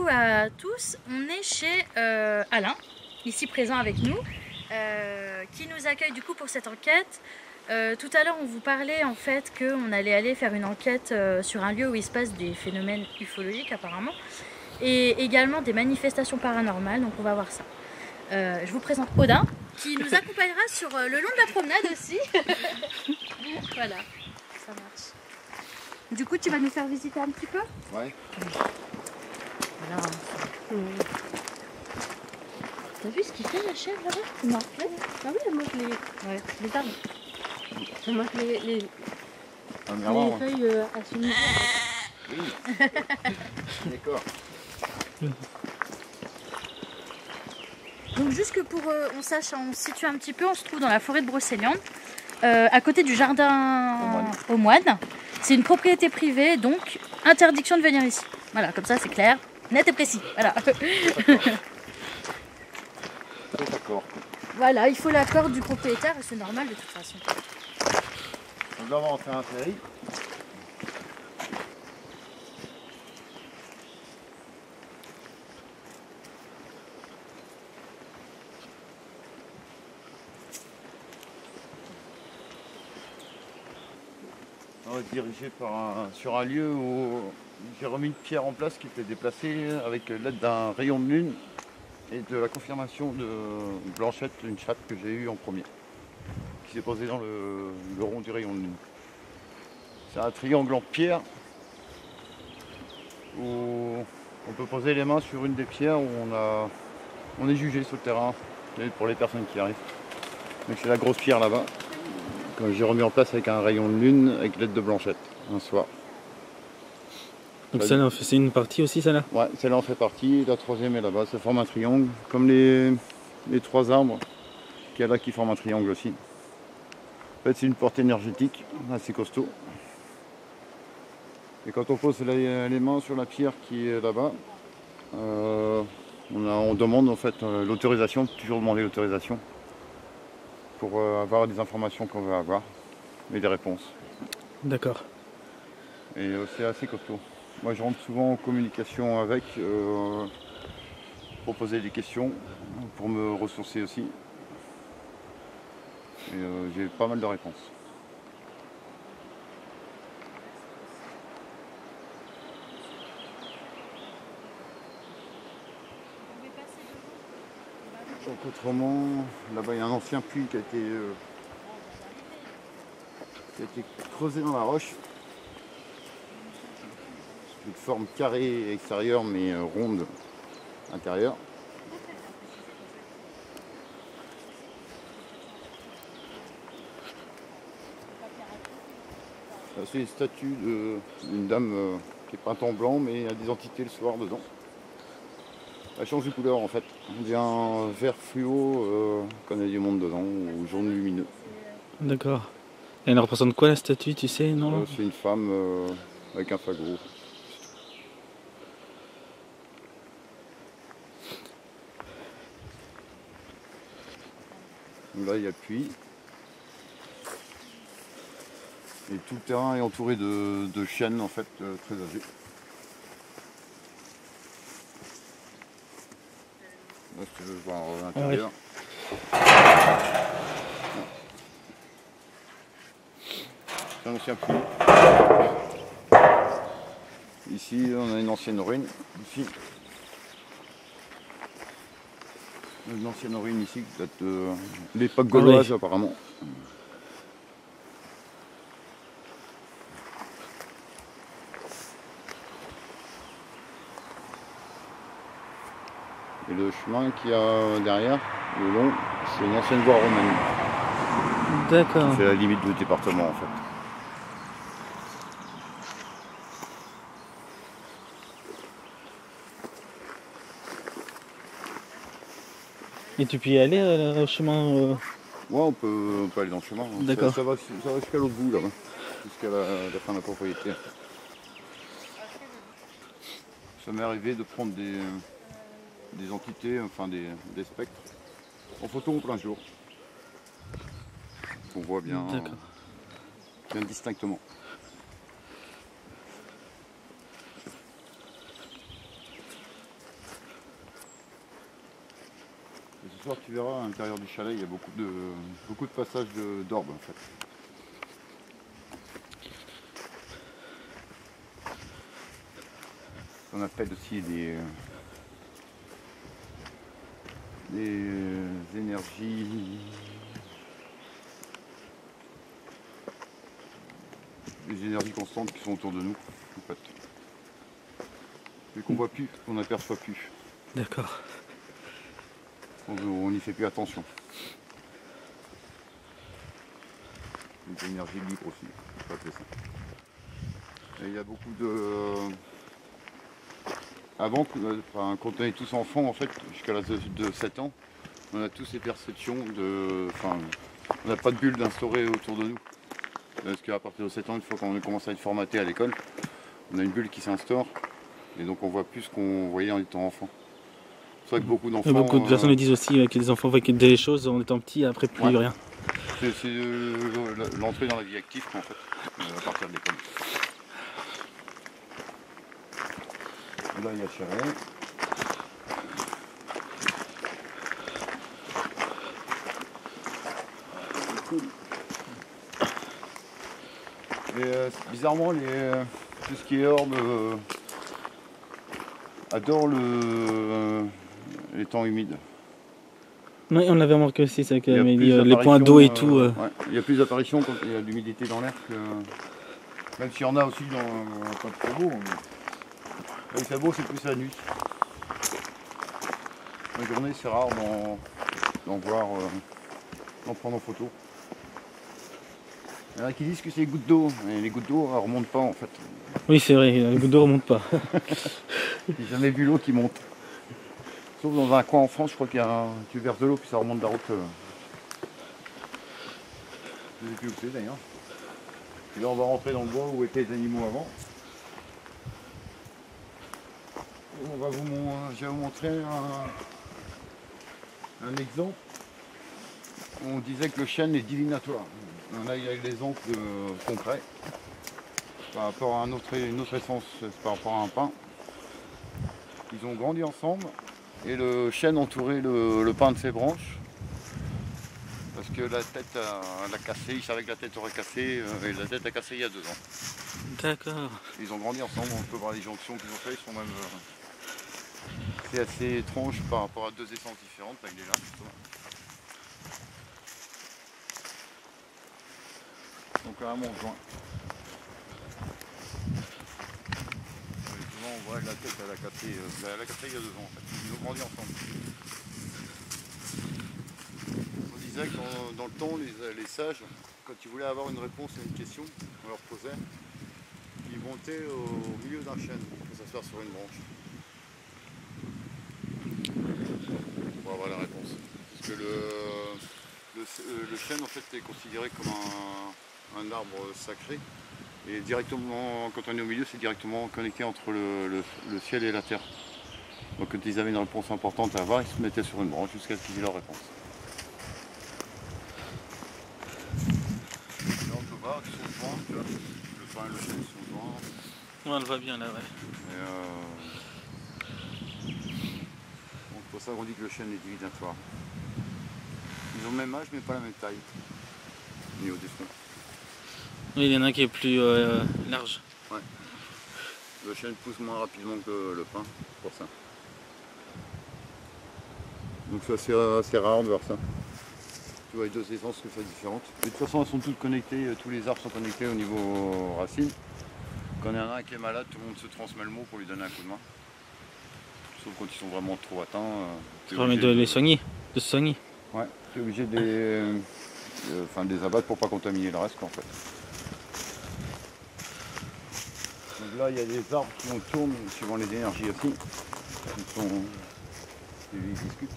coucou à tous, on est chez Alain, ici présent avec nous, qui nous accueille du coup pour cette enquête. Tout à l'heure on vous parlait en fait qu'on allait aller faire une enquête sur un lieu où il se passe des phénomènes ufologiques apparemment, et également des manifestations paranormales, donc on va voir ça. Je vous présente Odin, qui nous accompagnera sur le long de la promenade aussi. Voilà, ça marche. Du coup, tu vas nous faire visiter un petit peu? Ouais. Voilà. T'as vu ce qu'il fait la chèvre là-bas? Non. Ah oui, elle mange Les arbres. elle mange les feuilles à son niveau. Oui. D'accord. Donc juste que pour on sache, on se situe un petit peu, on se trouve dans la forêt de Brocéliande, à côté du jardin aux moines. C'est une propriété privée, donc interdiction de venir ici. Voilà, comme ça c'est clair, net et précis. Voilà. D'accord. Voilà, il faut l'accord du propriétaire et c'est normal de toute façon. On doit rentrer un ferry. On est dirigé sur un lieu où j'ai remis une pierre en place qui était déplacée avec l'aide d'un rayon de lune et de la confirmation de Blanchette, une chatte que j'ai eue en premier, qui s'est posée dans le rond du rayon de lune. C'est un triangle en pierre où on peut poser les mains sur une des pierres où on est jugé sur le terrain pour les personnes qui arrivent. Donc c'est la grosse pierre là-bas que j'ai remis en place avec un rayon de lune avec l'aide de Blanchette un soir. Donc celle-là, c'est une partie aussi, celle-là? Ouais, celle-là en fait partie, la troisième est là-bas, ça forme un triangle, comme les trois arbres qu'il y a là qui forment un triangle aussi. En fait c'est une portée énergétique assez costaud. Et quand on pose les mains sur la pierre qui est là-bas, on demande en fait l'autorisation, toujours demander l'autorisation pour avoir des informations qu'on veut avoir et des réponses. D'accord. Et c'est assez costaud. Moi je rentre souvent en communication avec pour poser des questions, pour me ressourcer aussi. Et j'ai pas mal de réponses. Donc autrement, là-bas il y a un ancien puits qui a été creusé dans la roche. Une forme carrée extérieure mais ronde intérieure. C'est une statue d'une dame qui est peinte en blanc mais il y a des entités le soir dedans. Elle change de couleur en fait. On dirait un vert fluo quand il y a du monde dedans ou jaune lumineux. D'accord. Elle représente quoi la statue, tu sais, non? C'est une femme avec un fagot. Donc là il y a le puits. Et tout le terrain est entouré de chênes en fait très âgés. Là si tu veux voir l'intérieur. C'est un ancien puits. Ici on a une ancienne ruine. Ici. Une ancienne ruine ici qui date de l'époque gauloise apparemment. Et le chemin qu'il y a derrière, le long, c'est une ancienne voie romaine. D'accord. C'est la limite du département en fait. Et tu peux y aller au chemin Ouais, on peut aller dans le chemin. Hein. D'accord. Ça va jusqu'à l'autre bout là-bas, jusqu'à la fin de la propriété. Ça m'est arrivé de prendre des entités, enfin des spectres, en photo en plein jour. On voit bien distinctement. ce soir tu verras à l'intérieur du chalet, il y a beaucoup de passages d'orbes en fait. On appelle aussi des énergies, constantes qui sont autour de nous en fait. Mais qu'on voit plus, qu'on n'aperçoit plus. D'accord. On n'y fait plus attention. Des énergies libres aussi, pas que ça. Et il y a beaucoup de... Avant, quand on est tous enfants, en fait, jusqu'à l'âge de 7 ans, on a tous ces perceptions de... Enfin, on n'a pas de bulle d'instaurer autour de nous. Parce qu'à partir de 7 ans, une fois qu'on commence à être formaté à l'école, on a une bulle qui s'instaure. Et donc on voit plus ce qu'on voyait en étant enfant. C'est vrai que beaucoup d'enfants... Beaucoup de personnes le disent aussi, que les enfants voient des choses en étant petits, après plus rien. C'est l'entrée dans la vie active, en fait, à partir de l'école. Là, il y a le chalet. C'est cool. Et bizarrement, tout ce qui est orbe adore les temps humides. Oui, on l'avait remarqué aussi, c'est que les points d'eau et tout. Ouais, il y a plus d'apparitions quand il y a de l'humidité dans l'air que... Même s'il y en a aussi quand il fait beau. Quand il fait beau, c'est plus la nuit. La journée, c'est rare d'en voir, d'en prendre en photo. Il y en a qui disent que c'est les gouttes d'eau, mais les gouttes d'eau ne remontent pas en fait. Oui, c'est vrai, les gouttes d'eau ne remontent pas. J'ai jamais vu l'eau qui monte. Sauf dans un coin en France, je crois qu'il y a tu verses de l'eau puis ça remonte de la route. Je ne sais plus où c'est d'ailleurs. Et là on va rentrer dans le bois où étaient les animaux avant. Je vais vous montrer un exemple. On disait que le chêne est divinatoire. On a l'exemple concret par rapport à une autre essence, par rapport à un pin. Ils ont grandi ensemble et le chêne entourait le pin de ses branches parce que la tête elle a cassé, il savait que la tête aurait cassé et la tête a cassé il y a 2 ans. D'accord. Ils ont grandi ensemble, on peut voir les jonctions qu'ils ont fait, ils sont même... c'est assez étrange par rapport à 2 essences différentes avec des lames justement. Donc là, mon joint. Souvent on voit que la tête elle a cassé il y a 2 ans en fait. Ils ont grandi ensemble. On disait que dans le temps, les sages, quand ils voulaient avoir une réponse à une question, on leur posait, ils montaient au milieu d'un chêne pour s'asseoir sur une branche. Pour avoir la réponse. Parce que le chêne en fait est considéré comme un arbre sacré. Et directement, quand on est au milieu, c'est directement connecté entre le ciel et la terre. Donc quand ils avaient une réponse importante à avoir, ils se mettaient sur une branche jusqu'à ce qu'ils aient leur réponse. Là on peut voir son joint, tu vois, le chêne, son joint. Ouais, on le voit bien là, ouais. Donc pour ça on dit que le chêne est divinatoire. Ils ont le même âge mais pas la même taille. Au niveau des fronts. Oui, il y en a un qui est plus large. Ouais. Le chêne pousse moins rapidement que le pin, pour ça. Donc c'est assez rare de voir ça. Tu vois, les 2 essences que ça différentes. De toute façon, elles sont toutes connectées, tous les arbres sont connectés au niveau racines. Quand il y en a un qui est malade, tout le monde se transmet le mot pour lui donner un coup de main. Sauf quand ils sont vraiment trop atteints. Ça permet de les soigner, de se soigner. Ouais, tu es obligé de les abattre pour pas contaminer le reste en fait. Donc là, il y a des arbres qui tournent suivant les énergies aussi. Ils discutent.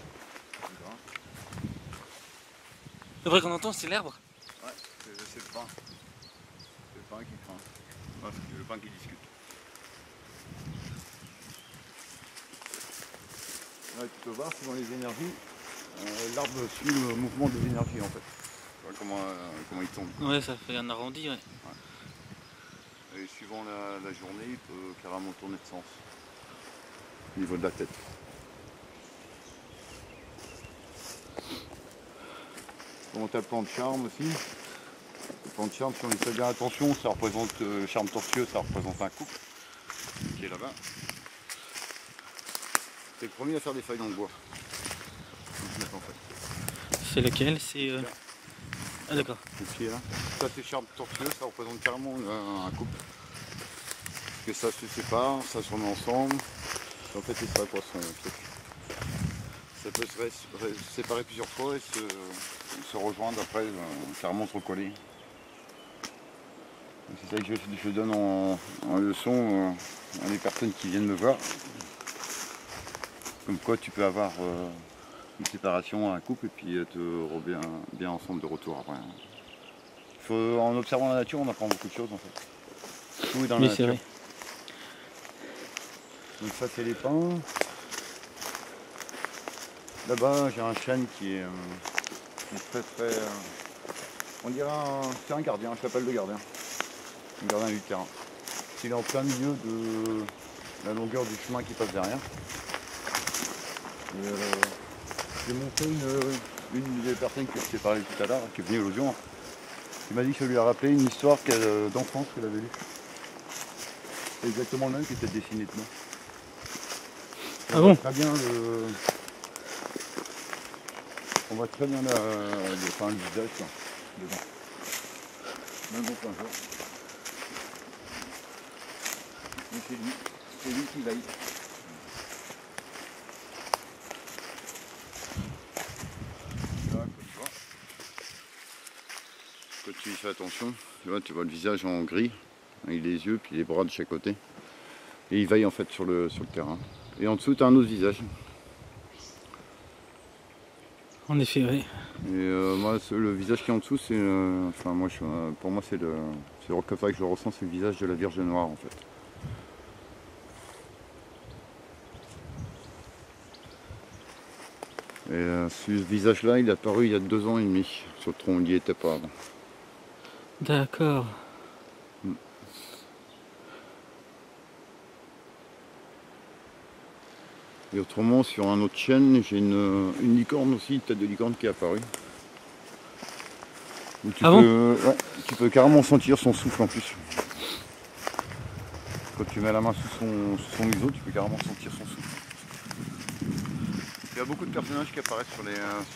Le vrai qu'on entend, c'est l'herbe. Ouais, c'est le pain. C'est le pain qui craint. Ouais, c'est le pain qui discute. Là, tu peux voir, suivant les énergies, l'arbre suit le mouvement des énergies en fait. Tu vois comment il tombe. Ouais, ça fait un arrondi, ouais. Et suivant la journée, il peut carrément tourner de sens au niveau de la tête. On a le plan de charme aussi. Le plan de charme, si on y fait bien attention, ça représente le charme tortueux, ça représente un couple qui est là-bas. C'est le premier à faire des feuilles dans le bois. C'est lequel? C'est ah d'accord. Là. Ça c'est charme tortueux, ça représente carrément un couple. Parce que ça se sépare, ça se remet ensemble. En fait c'est ça quoi son truc. Ça peut se séparer plusieurs fois et se rejoindre après, carrément se recoller. C'est ça que je donne en leçon à des personnes qui viennent me voir. Comme quoi tu peux avoir une séparation à un couple et puis être bien ensemble de retour après. En observant la nature, on apprend beaucoup de choses en fait. Tout est dans la nature. Vrai. Donc ça c'est les pins. Là-bas j'ai un chêne qui est très on dirait c'est un gardien, je l'appelle le gardien. Un gardien du terrain. Il est en plein milieu de la longueur du chemin qui passe derrière. J'ai montré une des personnes que je t'ai parlé tout à l'heure, qui est venue l'audio, qui m'a dit que je lui ai rappelé une histoire d'enfance qu'elle avait lue. C'est exactement le même qui était dessiné dedans. Ah bon? Très bien on voit très bien le visage là, dedans. Même au plein jour. Et c'est lui qui veille. Quand tu y fais attention, tu vois le visage en gris, avec les yeux puis les bras de chaque côté. Et il veille en fait sur le terrain. Et en dessous tu as un autre visage. En effet, oui. Et moi le visage qui est en dessous, c'est pour moi c'est comme ça que je le ressens, c'est le visage de la Vierge Noire en fait. Et ce visage-là, il est apparu il y a 2 ans et demi sur le tronc, il n'y était pas avant. D'accord. Et autrement, sur un autre chêne, j'ai une licorne aussi, une tête de licorne qui est apparue. Tu peux carrément sentir son souffle en plus. Quand tu mets la main sous son museau, tu peux carrément sentir son souffle. Il y a beaucoup de personnages qui apparaissent sur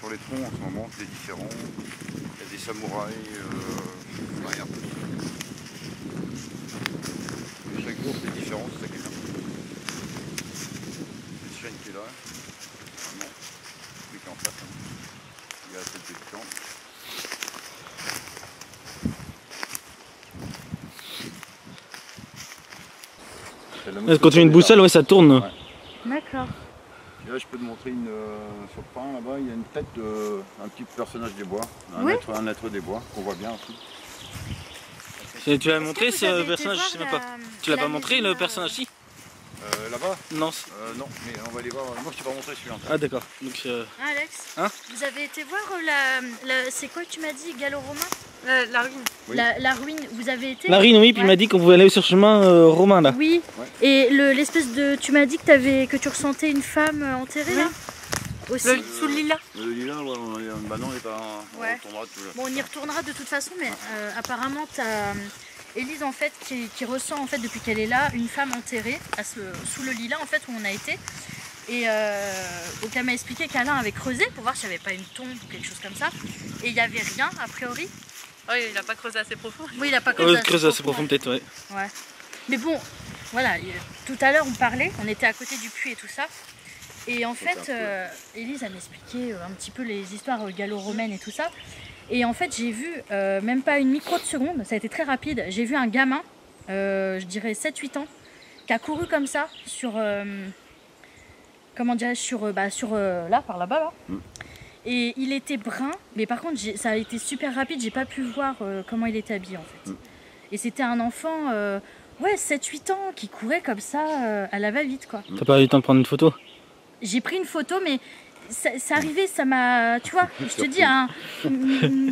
les troncs en ce moment, des différents. Il y a des samouraïs, rien. Et chaque jour c'est différent, c'est ça qui est bien. Il y a une chaîne qui est là. Non, celui qui est en face. Il y a la tête des licornes. Quand tu mets une boussole, ouais, ça tourne. Ouais. D'accord. Et là, je peux te montrer sur le pain, là-bas, il y a une tête d'un petit personnage des bois, un être des bois, qu'on voit bien aussi. Et tu l'as montré ce personnage, je sais même pas. Tu l'as pas montré le personnage ci? Là-bas? Non. Non, mais on va aller voir. Moi, je t'ai pas montré celui-là. Ah d'accord. Donc, Alex, hein, vous avez été voir c'est quoi que tu m'as dit, gallo-romain? La ruine. Oui. La ruine, vous avez été? la ruine, oui, puis il m'a dit qu'on pouvait aller sur le chemin romain là. Oui. Ouais. Et l'espèce de, tu m'as dit que tu ressentais une femme enterrée là aussi. Sous le lilas. Le lilas, maintenant, on retournera tout là. Bon, on y retournera de toute façon, mais apparemment, tu as Élise en fait qui ressent en fait depuis qu'elle est là une femme enterrée sous le lilas en fait où on a été. Et donc elle m'a expliqué qu'Alain avait creusé pour voir s'il n'y avait pas une tombe ou quelque chose comme ça. Et il n'y avait rien a priori. Oui, il n'a pas creusé assez profond. Oui, il n'a pas creusé assez profond peut-être, ouais. Ouais. Mais bon, voilà, tout à l'heure on parlait, on était à côté du puits et tout ça. Et en fait, Élise a m'expliqué un petit peu les histoires gallo-romaines et tout ça. Et en fait, j'ai vu, même pas une micro de seconde, ça a été très rapide, j'ai vu un gamin, je dirais 7-8 ans, qui a couru comme ça sur, comment dirais-je, là, par là-bas, là. Et il était brun, mais par contre, ça a été super rapide, j'ai pas pu voir comment il était habillé en fait. Et c'était un enfant, ouais, 7-8 ans, qui courait comme ça, à la va-vite, quoi. T'as pas eu le temps de prendre une photo? J'ai pris une photo, mais ça arrivait, ça m'a, tu vois, je te dis,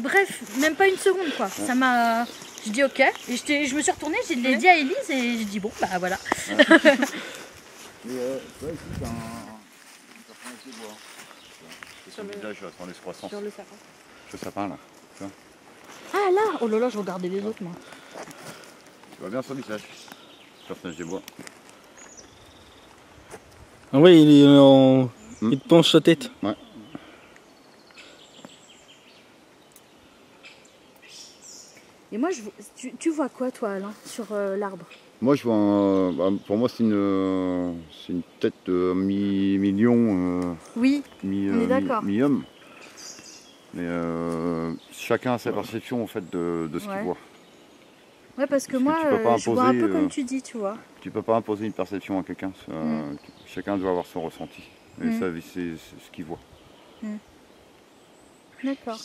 bref, même pas une seconde, quoi. Ça m'a, je dis ok, et je me suis retournée, je l'ai dit à Élise, et j'ai dit bon, bah voilà. Ouais. Ouais, c'est un personnage de bois. C'est son village, sur les croissants. Sur le sapin. Ce sapin là. Ah là! Oh là là, je regardais les autres moi. Tu vois bien son visage. Personnage des bois. Ah ouais, il te penche sa tête. Ouais. Et moi, tu vois quoi toi Alain, sur l'arbre? Moi je vois pour moi c'est une tête de mi-million, Oui, on est d'accord. mi-homme. Mais chacun a sa perception en fait de ce qu'il voit. Ouais, parce que Parce moi, que tu peux pas je vois un peu imposer, comme tu dis, tu vois. Tu peux pas imposer une perception à quelqu'un. Chacun doit avoir son ressenti. Et ça, c'est ce qu'il voit. D'accord.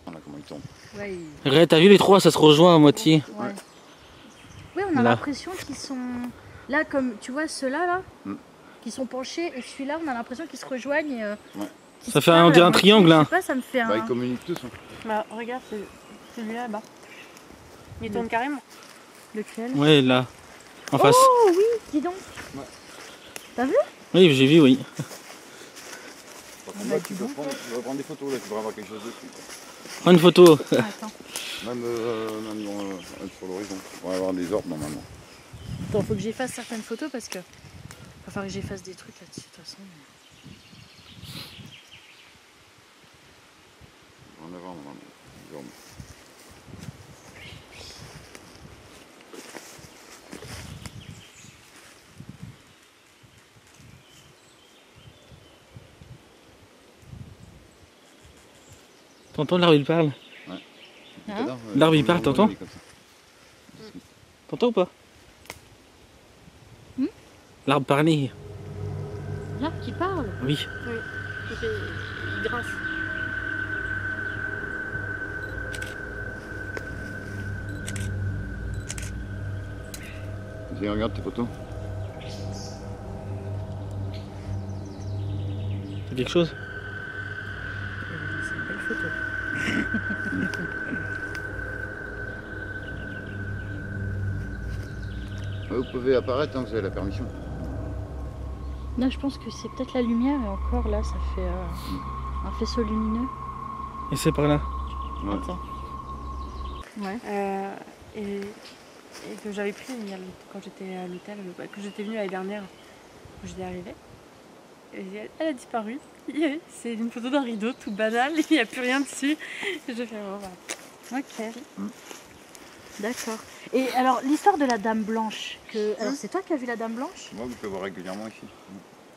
Voilà comment il tombe. Ouais, Ray, t'as vu les trois, ça se rejoint à moitié. ouais. Oui, on a l'impression qu'ils sont là, comme tu vois ceux-là, là, qui sont penchés, et celui-là, on a l'impression qu'ils se rejoignent. Ça fait on dirait un triangle. Hein. Je sais pas, ça me fait un... Ils communiquent tous. Hein. Bah, regarde, c'est celui-là là-bas. Il tourne carrément. Lequel? Ouais, là, en face. Oh oui, dis donc. Ouais. T'as vu? Oui, j'ai vu, oui. Là, tu peux prendre des photos, là, tu pourras avoir quelque chose dessus. Prends une photo. Attends. Même sur l'horizon. On va avoir des orbes normalement. Attends, faut que j'efface certaines photos parce que... Il va falloir que j'efface des trucs là-dessus, de toute façon. En avant, normalement. Des orbes. T'entends l'arbre il parle? Hein? L'arbre il parle, t'entends? T'entends ou pas? L'arbre parlait. L'arbre qui parle? Oui. Oui, il grince. Vas-y, regarde tes photos. C'est quelque chose? C'est une belle photo. Vous pouvez apparaître, hein, vous avez la permission. Là, je pense que c'est peut-être la lumière, et encore là, ça fait un faisceau lumineux. Et c'est par là. Ouais. Attends. Ouais. Et que j'avais pris quand j'étais à l'hôtel, que j'étais venue l'année dernière, quand j'étais arrivée. Et elle a disparu. C'est une photo d'un rideau tout banal, il n'y a plus rien dessus. Et je fais bon, voilà. Ok. D'accord. Et alors, l'histoire de la Dame Blanche, alors c'est toi qui as vu la Dame Blanche? Moi, vous pouvez voir régulièrement ici.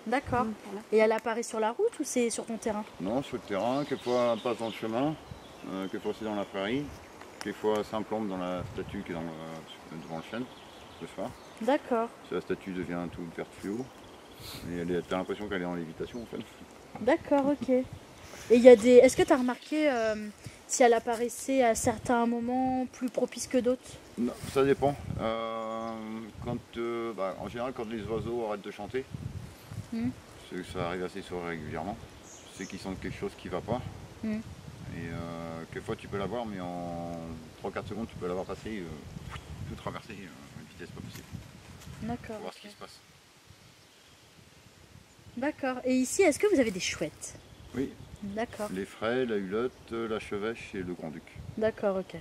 D'accord. Voilà. Et elle apparaît sur la route ou c'est sur ton terrain? Non, sur le terrain, quelquefois elle passe dans le chemin, quelquefois c'est dans la prairie, quelquefois elle s'implante dans la statue qui est devant le chêne, le soir. D'accord. La statue devient toute verte fluo. Et t'as l'impression qu'elle est en lévitation en fait. D'accord, ok. Et il y a des... Est-ce que tu as remarqué si elle apparaissait à certains moments plus propices que d'autres? Non, ça dépend. En général, quand les oiseaux arrêtent de chanter, c'est que ça arrive assez souvent régulièrement, c'est qu'ils sentent quelque chose qui ne va pas. Et quelquefois tu peux la voir, mais en 3-4 secondes tu peux la voir passer, tu peux traverser à une vitesse pas possible. D'accord. Pour voir ce qui se passe. D'accord. Et ici, est-ce que vous avez des chouettes? Oui. D'accord. Les fraies, la hulotte, la chevêche et le grand-duc. D'accord, ok.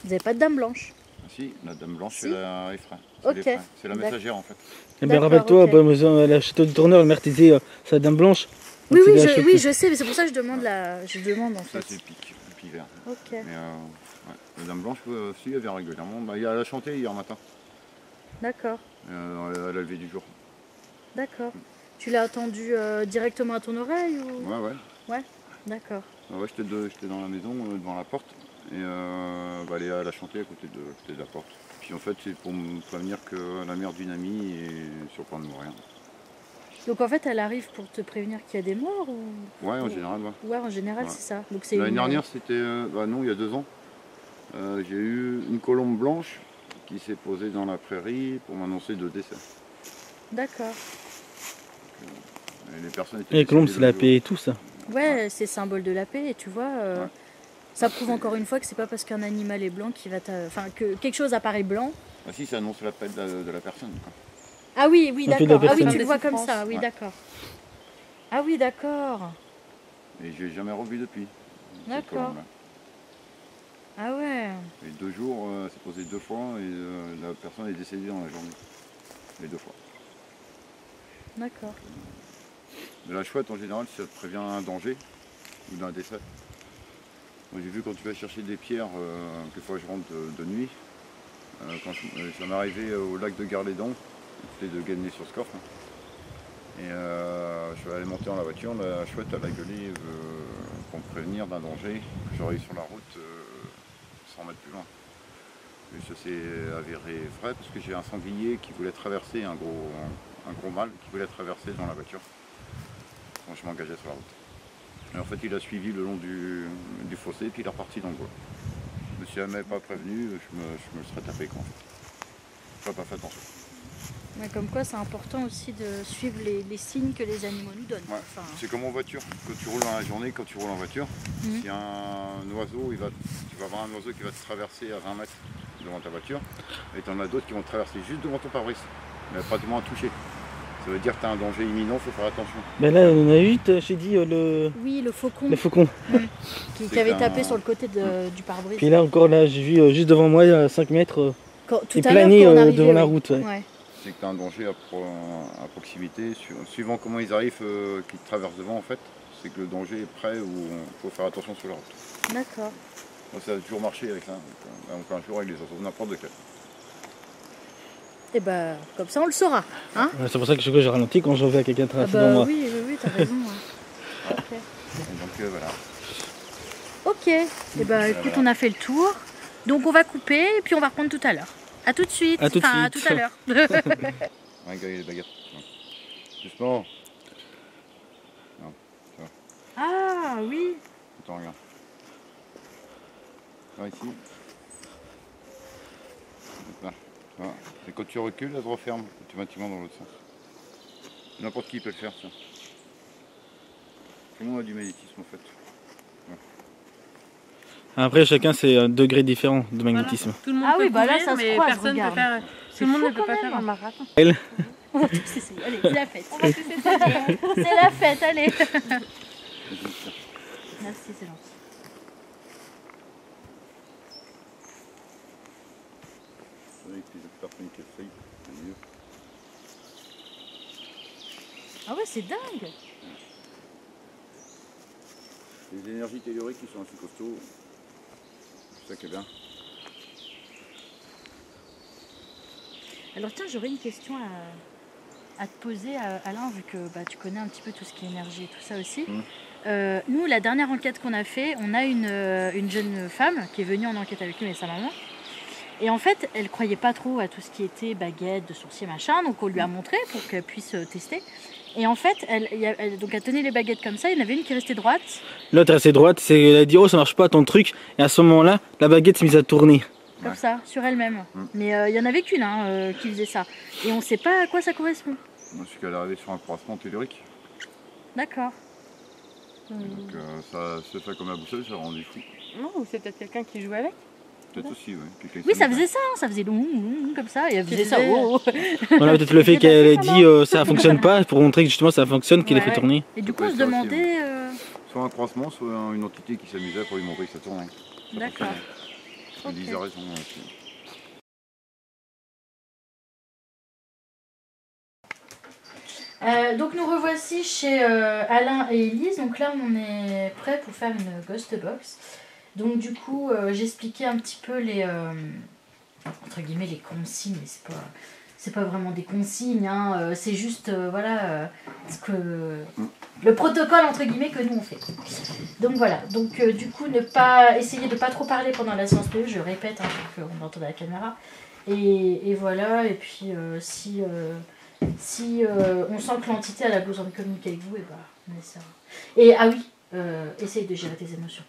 Vous n'avez pas de Dame Blanche? Ah, si, la dame blanche Si. et les fraies. Ok. C'est la messagère en fait. Eh D'accord, ben, rappelle-toi, ok. à la château du Tourneur, le maire disait sa Dame Blanche. Oui, Donc, oui, c'est la oui, je sais, mais c'est pour ça que je demande en Ça fait. c'est pic vert. Ok. Mais la dame blanche aussi elle vient régulièrement. Il y a la chanté hier matin, D'accord. à la levée du jour. D'accord. Tu l'as entendu directement à ton oreille ou... Ouais. Ouais. D'accord. Ouais, j'étais dans la maison, devant la porte, et elle a chanté à côté de la porte. Puis en fait, c'est pour me prévenir que la mère d'une amie est sur le point de mourir. Donc en fait, elle arrive pour te prévenir qu'il y a des morts ou... Ouais, en général, ouais. Ouais, en général, Ouais. c'est ça. Donc c'est L'année dernière, c'était... non, il y a 2 ans. J'ai eu une colombe blanche qui s'est posée dans la prairie pour m'annoncer 2 décès. D'accord. Et les personnes étaient Les colombes, décédées c'est la le paix et tout ça. Ouais, c'est symbole de la paix et tu vois, ça prouve encore une fois que c'est pas parce qu'un animal est blanc qu'il va enfin que quelque chose apparaît blanc. Ah si, ça annonce l'appel de la personne. Quoi. Ah oui, Un peu de d'accord. la Ah oui, personne. tu le vois comme ça. Oui, Ouais. d'accord. Ah oui, d'accord. Et je l'ai jamais revu depuis. D'accord. Ah ouais. Et 2 jours, c'est posé 2 fois et la personne est décédée dans la journée. Les 2 fois. D'accord. Mais la chouette, en général, ça te prévient un danger ou d'un décès. Moi, j'ai vu quand tu vas chercher des pierres, quelquefois je rentre de nuit. Quand ça m'est arrivé au lac de Garlédon, c'était de Guenay-sur-Scorff. Et je suis allé monter dans la voiture, la chouette elle a gueulé pour me prévenir d'un danger que j'aurais eu sur la route 100 mètres plus loin. Et ça s'est avéré vrai parce que j'ai un sanglier qui voulait traverser, un gros mâle qui voulait traverser dans la voiture quand je m'engageais sur la route. Et en fait il a suivi le long du fossé puis il est reparti dans le bois. Je me suis jamais pas prévenu, je me serais tapé quand je n'aurais pas fait attention. Ouais, comme quoi c'est important aussi de suivre les signes que les animaux nous donnent. Ouais. Enfin, C'est comme en voiture, quand tu roules dans la journée, quand tu roules en voiture, s'il y a un oiseau, tu vas avoir un oiseau qui va te traverser à 20 mètres devant ta voiture, et tu en as d'autres qui vont te traverser juste devant ton pare-brise, mais pratiquement à toucher. Ça veut dire que tu as un danger imminent, il faut faire attention. Ben là, on a eu, j'ai dit, oui, le faucon le faucon. qui avait tapé sur le côté du pare-brise. Puis là encore, là, j'ai vu juste devant moi, à 5 mètres, Tout il à l'heure, planait quand on arrivait, devant la oui. route. Ouais. Ouais. C'est que tu as un danger à proximité, suivant comment ils arrivent, qu'ils te traversent devant en fait, c'est que le danger est prêt ou il faut faire attention sur la route. D'accord. Moi ça a toujours marché avec ça, donc un jour avec les oiseaux, n'importe lequel. Et bah, comme ça on le saura. Hein Ouais, c'est pour ça que j'ai ralenti quand je vois quelqu'un traverser devant moi. Oui, t'as raison. Ouais. Ok. Et donc voilà. Ok. Et bah, écoute, on a fait le tour. Donc on va couper et puis on va reprendre tout à l'heure. À tout de suite. À tout de Enfin, suite. Ouais, à tout à l'heure. regarde les baguettes. Justement. Ah oui. Attends, regarde. Là, ici. Là. Voilà. Et quand tu recules, elle se referme automatiquement dans l'autre sens. N'importe qui peut le faire, ça. Tout le monde a du magnétisme, en fait. Après, chacun, c'est un degré différent de magnétisme. Tout le monde Ah peut oui, bah là, courir, ça se mais croise, personne regarde. peut faire. C'est Tout le monde fou, ne peut quand pas même. faire un marathon. Elle, On va tous essayer. Allez, c'est la fête. C'est la fête, allez. Merci, c'est gentil. Avec les personnes qui essayent, c'est mieux. Ah ouais, c'est dingue. Les énergies telluriques qui sont assez costauds, c'est ça qui est bien. Alors tiens, j'aurais une question à te poser, Alain, vu que bah, tu connais un petit peu tout ce qui est énergie et tout ça aussi. Nous, la dernière enquête qu'on a fait, on a une jeune femme qui est venue en enquête avec nous et sa maman. Et en fait, elle croyait pas trop à tout ce qui était baguette, de sourcier, machin. Donc on lui a montré pour qu'elle puisse tester. Et en fait, elle tenait les baguettes comme ça. Il y en avait une qui restait droite. l'autre, elle est droite, elle a dit, oh, ça marche pas ton truc. Et à ce moment-là, la baguette s'est mise à tourner. Comme ça, sur elle-même. Mais il y en avait qu'une qui faisait ça. Et on sait pas à quoi ça correspond. Moi, je suis qu'elle est arrivée sur un croisement tellurique. D'accord. Donc ça se fait comme la boussole, ça rend rendu fou. Non, ou c'est peut-être quelqu'un qui joue avec. Peut-être aussi, oui. Oui, ça faisait ça, ça faisait comme ça. Et elle faisait ça. Oh. Voilà, peut-être le fait qu'elle ait dit ça fonctionne pas, pour montrer que justement ça fonctionne, qu'elle ait fait tourner. Et du coup, on se demandait. Soit un croisement, soit une entité qui s'amusait pour lui montrer que ça tournait. D'accord. Il disait raison aussi. Donc nous revoici chez Alain et Elise. Donc là on est prêt pour faire une ghost box. Donc du coup j'expliquais un petit peu les entre guillemets les consignes, mais c'est pas vraiment des consignes, hein, c'est juste ce que le protocole entre guillemets que nous on fait. Donc voilà, donc du coup essayer de pas trop parler pendant la séance PE, je répète pour qu'on entende la caméra. Et voilà, et puis si on sent que l'entité a la besoin de communiquer avec vous, et bah on essaiera. Et ah oui, essaye de gérer tes émotions.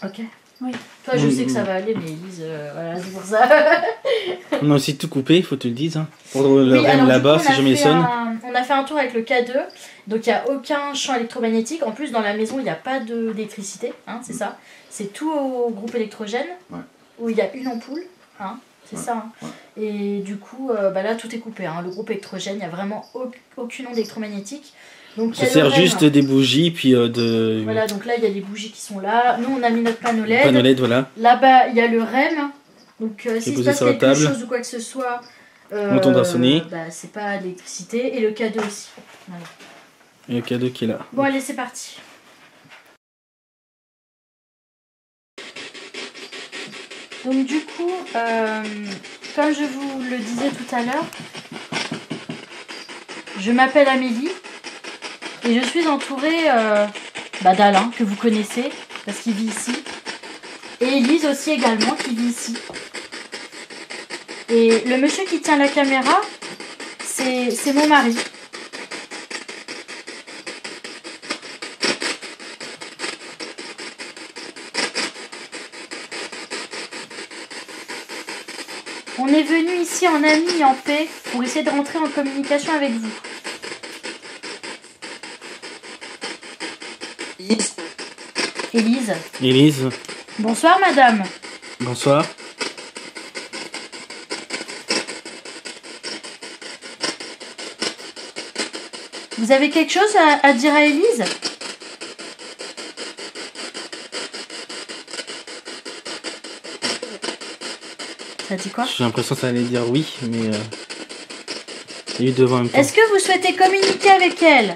Ok. Oui. Toi je sais que ça va aller, mais Elise, voilà, c'est pour ça. On a aussi tout coupé, faut que tu le dises. Hein. Pour le Oui, REM alors, là-bas, du coup, si jamais il sonne. on a fait un tour avec le K2, donc il n'y a aucun champ électromagnétique. En plus, dans la maison, il n'y a pas d'électricité, hein, c'est ça. C'est tout au groupe électrogène, où il y a une ampoule, hein, c'est ça. Hein. Et du coup, là, tout est coupé. Hein. Le groupe électrogène, il n'y a vraiment aucune onde électromagnétique. Donc, Ça sert juste des bougies, puis de... Voilà, donc là, il y a les bougies qui sont là. Nous, on a mis notre panneau LED. Panneau LED, voilà. Là-bas, il y a le REM. Donc, s'il se passe sur la quelque table. chose ou quoi que ce soit, On entendra sonner. bah, c'est pas l'électricité. Et le cadeau aussi. Voilà. Et le cadeau qui est là. Bon, allez, c'est parti. Donc, du coup, comme je vous le disais tout à l'heure, je m'appelle Amélie et je suis entourée d'Alain, que vous connaissez, parce qu'il vit ici. Et Élise aussi également, qui vit ici. Et le monsieur qui tient la caméra, c'est mon mari. On est venu ici en amis et en paix pour essayer de rentrer en communication avec vous. Élise. Élise. Bonsoir madame. Bonsoir. Vous avez quelque chose à dire à Élise ? Ça dit quoi ? J'ai l'impression que ça allait dire oui, mais... Il y a eu devant en même temps. Est-ce que vous souhaitez communiquer avec elle ?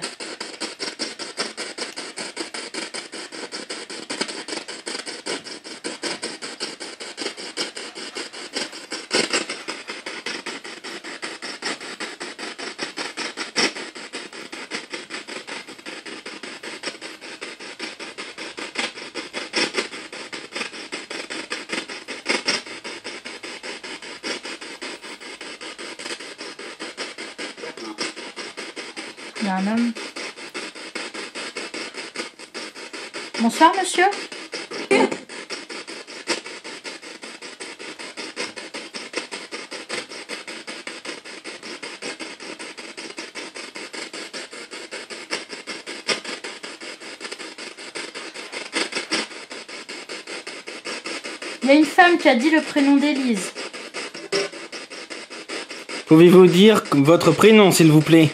Il y a un homme. Bonsoir, monsieur. Il y a une femme qui a dit le prénom d'Élise. Pouvez-vous dire votre prénom, s'il vous plaît?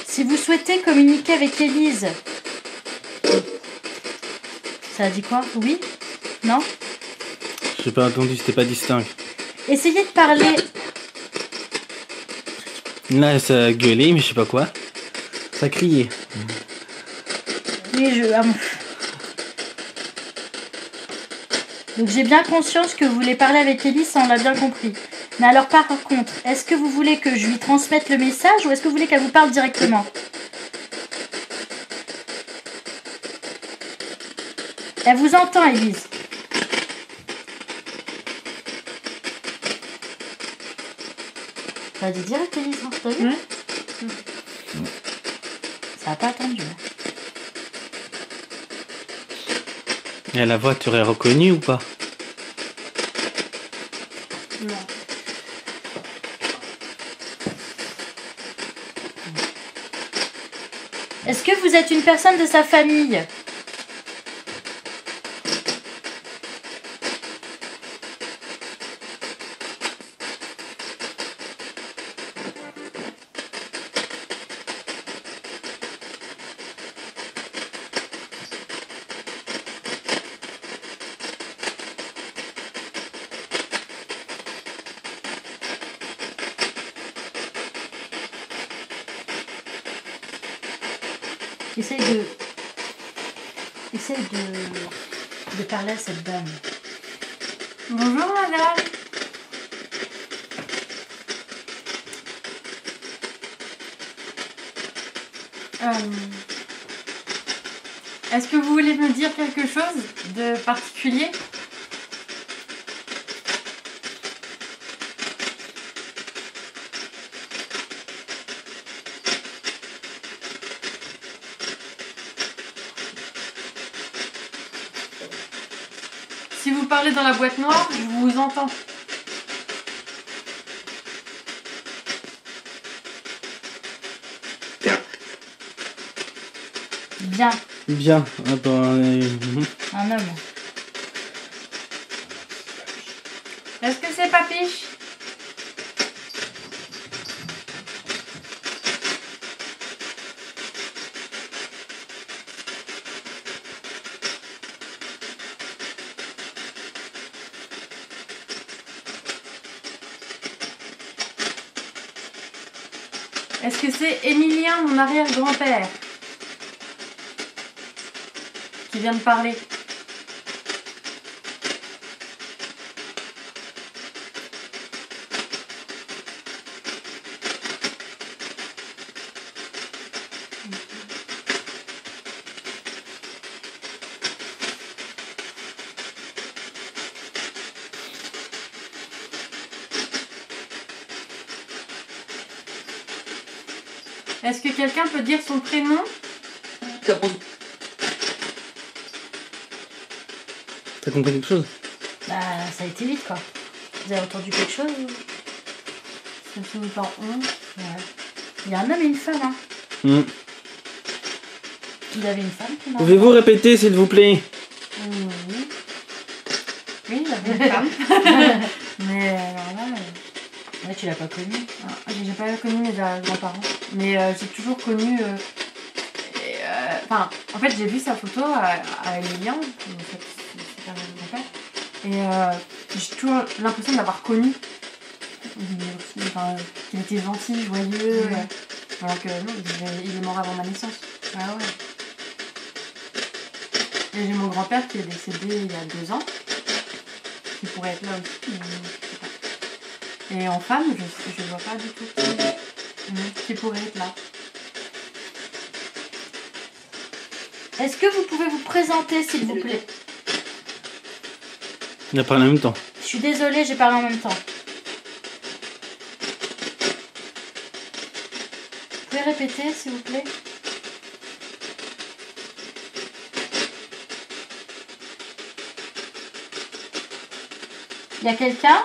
Si vous souhaitez communiquer avec Élise. Ça a dit quoi? Oui? Non? J'ai pas entendu, c'était pas distinct. Essayez de parler. Là, ça a gueulé, mais je sais pas quoi. Ça a crié. Oui, Donc j'ai bien conscience que vous voulez parler avec Élise, ça on l'a bien compris. Mais alors par contre, est-ce que vous voulez que je lui transmette le message ou est-ce que vous voulez qu'elle vous parle directement? Elle vous entend, Élise. Ça a dit direct, Élise, hein, t'as vu? Ça n'a pas attendu. Et la voix, tu aurais reconnu ou pas? Non. Est-ce que vous êtes une personne de sa famille? Essaye de parler à cette dame. Bonjour madame. Est-ce que vous voulez me dire quelque chose de particulier? Si vous parlez dans la boîte noire, je vous entends. Bien. Bien. Ah bah, Un homme. Est-ce que c'est Papiche? Est-ce que c'est Émilien, mon arrière-grand-père, qui vient de parler? Est-ce que quelqu'un peut dire son prénom? T'as compris quelque chose? Bah, ça a été vite, quoi. Vous avez entendu quelque chose ou... Ça finit par on. Ouais. Il y a un homme et une femme, hein. Il avait une femme qui m'a... Pouvez-vous répéter, s'il vous plaît? Oui. Oui, il avait une femme. Mais alors là... Ouais, tu l'as pas connu. J'ai pas connu mes grands-parents. Mais j'ai toujours connu... Enfin, en fait, j'ai vu sa photo à Emilien, c'est un grand-père. Et j'ai toujours l'impression de l'avoir connu. Enfin, qu'il était gentil, joyeux. Alors que non, il est mort avant ma naissance. Ah ouais. Et j'ai mon grand-père qui est décédé il y a 2 ans. Qui pourrait être là aussi, mais je sais pas. Et en femme, je vois pas du tout qui pourrait être là. Est-ce que vous pouvez vous présenter, s'il vous plaît? Il a parlé en même temps. Je suis désolée, j'ai parlé en même temps. Vous pouvez répéter, s'il vous plaît? Il y a quelqu'un?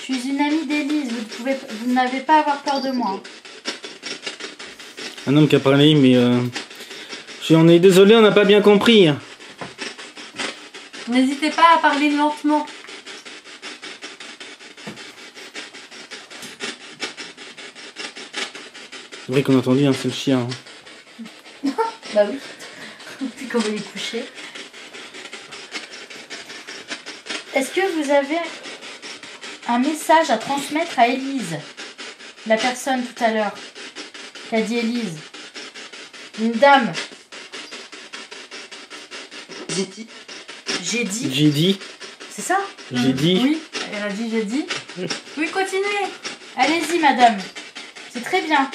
Je suis une amie d'Élise, vous n'avez pas à avoir peur de moi. Un homme qui a parlé, mais on est désolé, on n'a pas bien compris. N'hésitez pas à parler lentement. C'est vrai qu'on a entendu, hein, c'est le chien. Hein. Bah oui, c'est comme il est couché. Est-ce que vous avez un message à transmettre à Élise? La personne tout à l'heure qui a dit Élise. Une dame. J'ai dit. J'ai dit. J'ai dit. C'est ça? J'ai dit. Oui, elle a dit j'ai dit. Oui, continuez. Allez-y, madame. C'est très bien.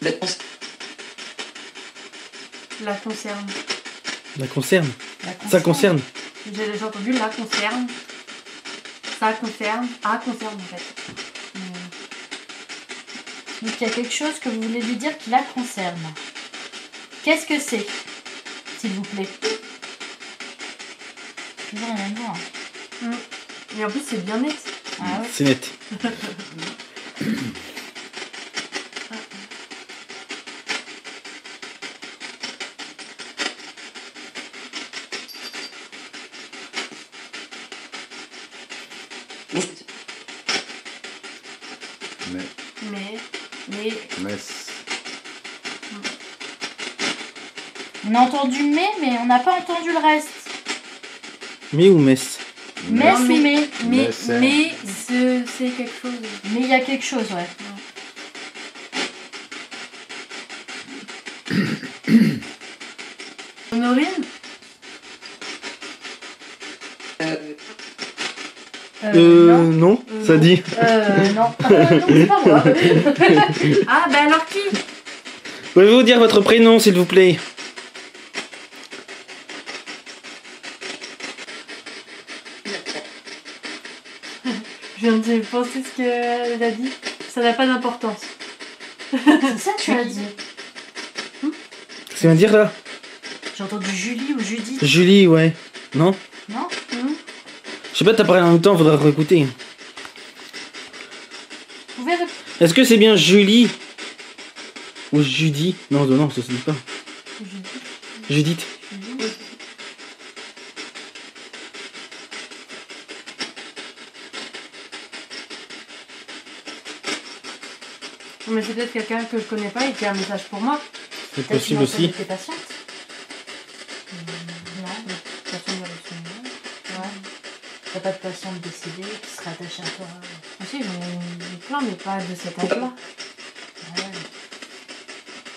C'est ouf. La concerne. La concerne. La Ça concerne. J'ai déjà entendu la concerne. Ça concerne. Ah, concerne en fait. Donc il y a quelque chose que vous voulez lui dire qui la concerne. Qu'est-ce que c'est, s'il vous plaît? Toujours la même voix. Hein. Et en plus, c'est bien net. Ah ouais. C'est net. On a entendu mais on n'a pas entendu le reste. Mais ou messe? Messe ou mais? Mais c'est quelque chose. Mais il y a quelque chose, ouais. Honorine? Non, ça dit. Non. Non, c'est pas moi. Ah, bah alors qui? Pouvez-vous dire votre prénom, s'il vous plaît? Je viens de penser ce qu'elle a dit. Ça n'a pas d'importance. C'est ça que tu as dit. Qu'est-ce qu'elle vient de dire là? J'ai entendu Julie ou Judith. Julie, ouais. Non? Non? Je sais pas, t'as parlé en même temps, faudra réécouter. Vous pouvez Est-ce que c'est bien Julie? Ou Judy? Non, non, ça se dit pas. Judith. Mais c'est peut-être quelqu'un que je connais pas et qui a un message pour moi. C'est possible aussi. T'es patiente? Non. Personne ne répond. Ouais. T'as pas de patiente décédée qui serait attachée à toi? Ah si, j'en ai plein, mais pas de cet âge-là. Ouais.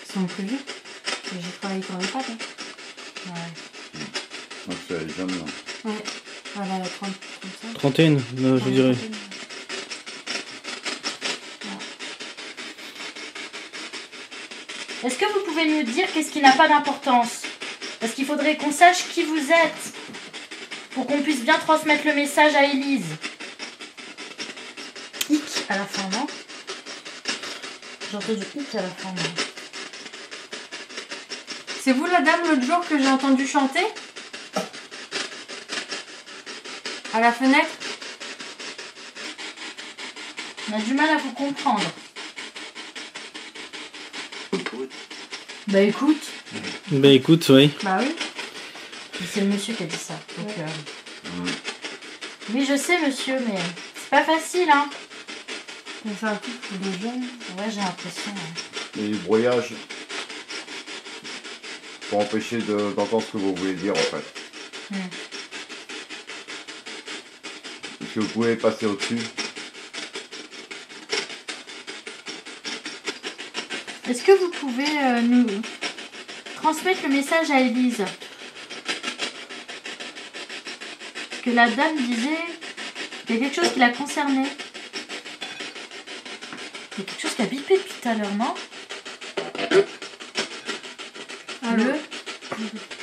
Ils sont plus vieux. Et j'ai travaillé dans les pattes. Ouais. Donc c'est jeune. Là. Ouais. Elle a 30, 35. Trentaine, je dirais. Est-ce que vous pouvez nous dire qu'est-ce qui n'a pas d'importance? Parce qu'il faudrait qu'on sache qui vous êtes pour qu'on puisse bien transmettre le message à Élise. Hic à la fin, non? J'ai entendu hic à la fin, non? C'est vous la dame l'autre jour que j'ai entendu chanter? À la fenêtre? On a du mal à vous comprendre. Bah écoute, Bah écoute, oui. Bah oui. c'est le monsieur qui a dit ça. Donc, oui, je sais monsieur, mais c'est pas facile, hein. Mais c'est un couple de jeunes. Ouais, j'ai l'impression. Ouais. Les brouillages pour empêcher d'entendre ce que vous voulez dire en fait. Est-ce que vous pouvez passer au-dessus? Est-ce que vous pouvez nous transmettre le message à Élise? Que la dame disait qu'il y a quelque chose qui la concernait. Il y a quelque chose qui a bipé depuis tout à l'heure, non? Bleu?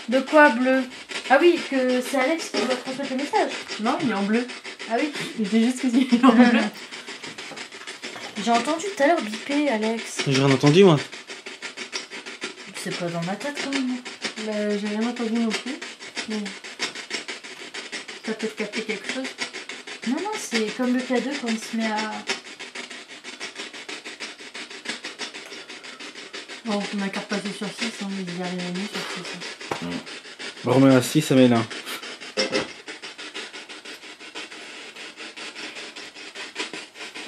De quoi bleu? Ah oui, que c'est Alex qui doit transmettre le message. Non, il est en bleu. Ah oui. Il était juste qu'il est en bleu. J'ai entendu tout à l'heure biper, Alex. J'ai rien entendu, moi. C'est pas dans ma tête quand même. Bah, j'ai rien entendu non plus. Mais... T'as peut-être capté quelque chose? Non, non, c'est comme le K2 quand il se met à... Bon, on a qu'à repasser sur 6, hein, mais il y a rien mis sur 6. On remet à 6, ça va être là.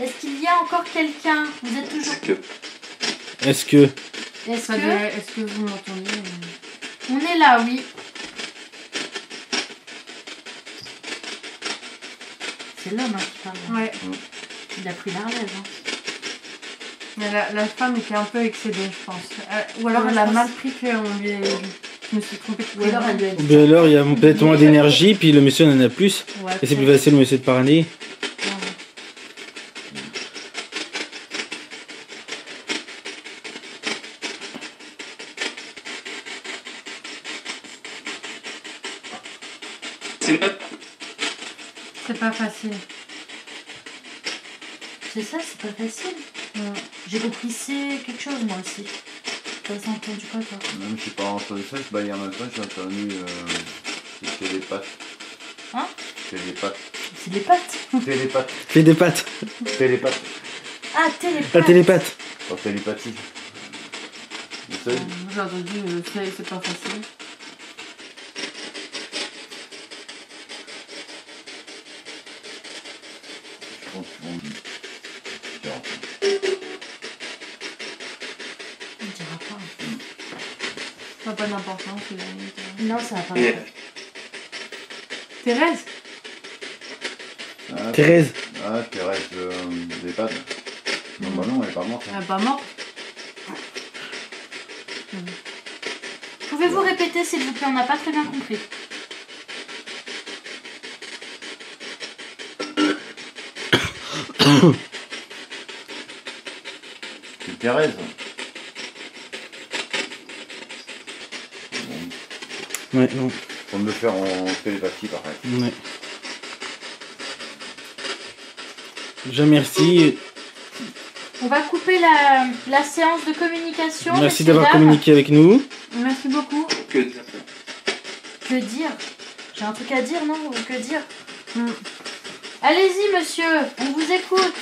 Est-ce qu'il y a encore quelqu'un? Vous êtes toujours... Est-ce que... Est-ce que vous m'entendez? On est là, oui. C'est l'homme qui parle. Ouais. Il a pris la relève. Hein. Mais la femme était un peu excédée, je pense. Ou alors Ouais, elle je a pense. mal pris qu'on lui ait... Je me suis trompée. Ou alors elle lui a dit... Ben alors, il y a peut-être moins d'énergie, puis le monsieur en a plus. Ouais, Et c'est plus facile, le monsieur, de parler. C'est pas facile. C'est ça, c'est pas facile. J'ai compris c'est quelque chose, moi aussi. T'as entendu quoi, toi? Même si pas entendu ça, bah, il y a un matin, j'ai entendu télépathe. Hein? Télépathe. C'est des pattes. Télépathe. Fais des pattes. Télépathe. Ah, télépathe. La télépathe. Pas télépathie. Vous savez? J'ai entendu, c'est pas facile. Je pense qu'on dit. On dira pas. Ça n'a pas d'importance. Non, ça va pas. Thérèse? Ah, Thérèse. Ah, Thérèse des pattes. Non, bah non, elle est pas morte. Elle est pas morte. Pouvez-vous répéter, s'il vous plaît? On n'a pas très bien compris. C'est Thérèse. Ouais, non. Pour me le faire en télépathie, pareil. Ouais. Déjà, merci. On va couper la séance de communication. Merci messieurs, d'avoir dames. communiqué avec nous. Merci beaucoup. Que dire? Que dire? J'ai un truc à dire, non? Ou que dire? Mm. Allez-y, monsieur, on vous écoute.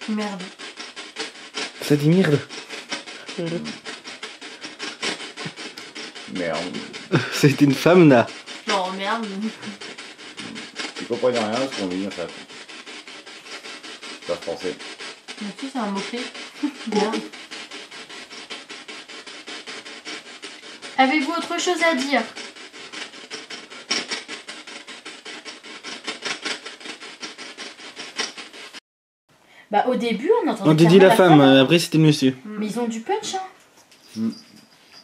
Merde. Ça dit merde. Merde. C'est une femme là. Non, merde. Ils comprennent rien à ce qu'on dit en fait. Pas français. Mais si, c'est un mot-clé. Merde. Avez-vous autre chose à dire? Bah au début on entendait On dit clairement la femme, hein. après c'était le monsieur. Mais ils ont du punch hein.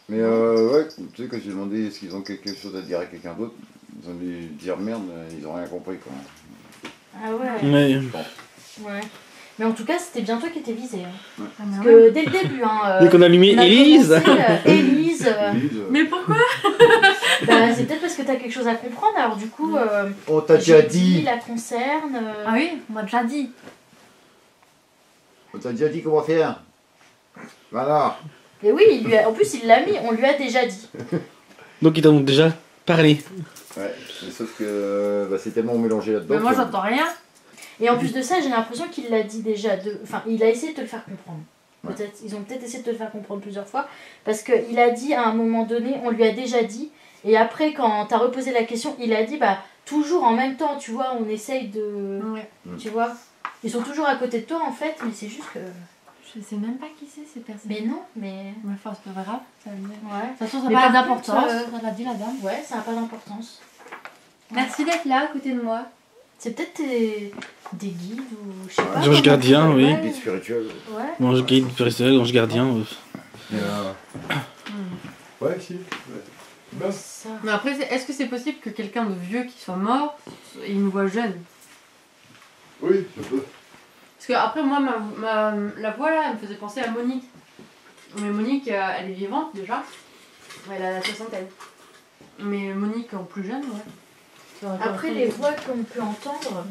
Mais ouais, tu sais, quand j'ai demandé est-ce qu'ils ont quelque chose à dire à quelqu'un d'autre, ils ont dû dire merde, ils ont rien compris quoi. Ah ouais. Ouais. Je pense. Ouais. Mais en tout cas c'était bien toi qui étais visé. Hein. Ah, Parce que dès le début hein, Dès qu'on a allumé on a Élise. commencé, Élise. Mais pourquoi? Bah, c'est peut-être parce que t'as quelque chose à comprendre alors du coup. On t'a déjà Judy dit. la concerne. Ah oui, on m'a déjà dit. On t'a déjà dit comment faire. Voilà. Et oui, en plus il l'a mis, on lui a déjà dit. Donc ils t'ont déjà parlé. Ouais, mais sauf que c'est tellement mélangé là-dedans. Mais moi que- j'entends rien. Et en plus de ça, j'ai l'impression qu'il l'a dit déjà. Enfin, il a essayé de te le faire comprendre. Peut-être, ils ont peut-être essayé de te le faire comprendre plusieurs fois. Parce qu'il a dit à un moment donné, on lui a déjà dit. Et après, quand t'as reposé la question, il a dit, bah, toujours en même temps, tu vois, on essaye de. Ouais. Tu vois. Ils sont toujours à côté de toi en fait, mais c'est juste que. Je sais même pas qui c'est ces personnes. Mais non, mais. Mais enfin, c'est pas grave. Ça me- De Ouais. toute façon, ça Mais n'a pas par d'importance. contre, Ça l'a dit la dame. Ouais, ça n'a pas d'importance. Merci d'être là à côté de moi. C'est peut-être des guides ou je sais pas. Ange comment gardien, ça s'appelle. oui. Guide spirituel. Ouais. Ange guide, spirituel, ange gardien. Ouais, si. Mais ça. Mais après, est-ce que c'est possible que quelqu'un de vieux qui soit mort ait une voix jeune? Oui, ça peut. Parce que après, moi, la voix là, elle me faisait penser à Monique. Mais Monique, elle est vivante déjà. Elle a la soixantaine. Mais Monique en plus jeune, ouais. Après, les voix qu'on peut entendre,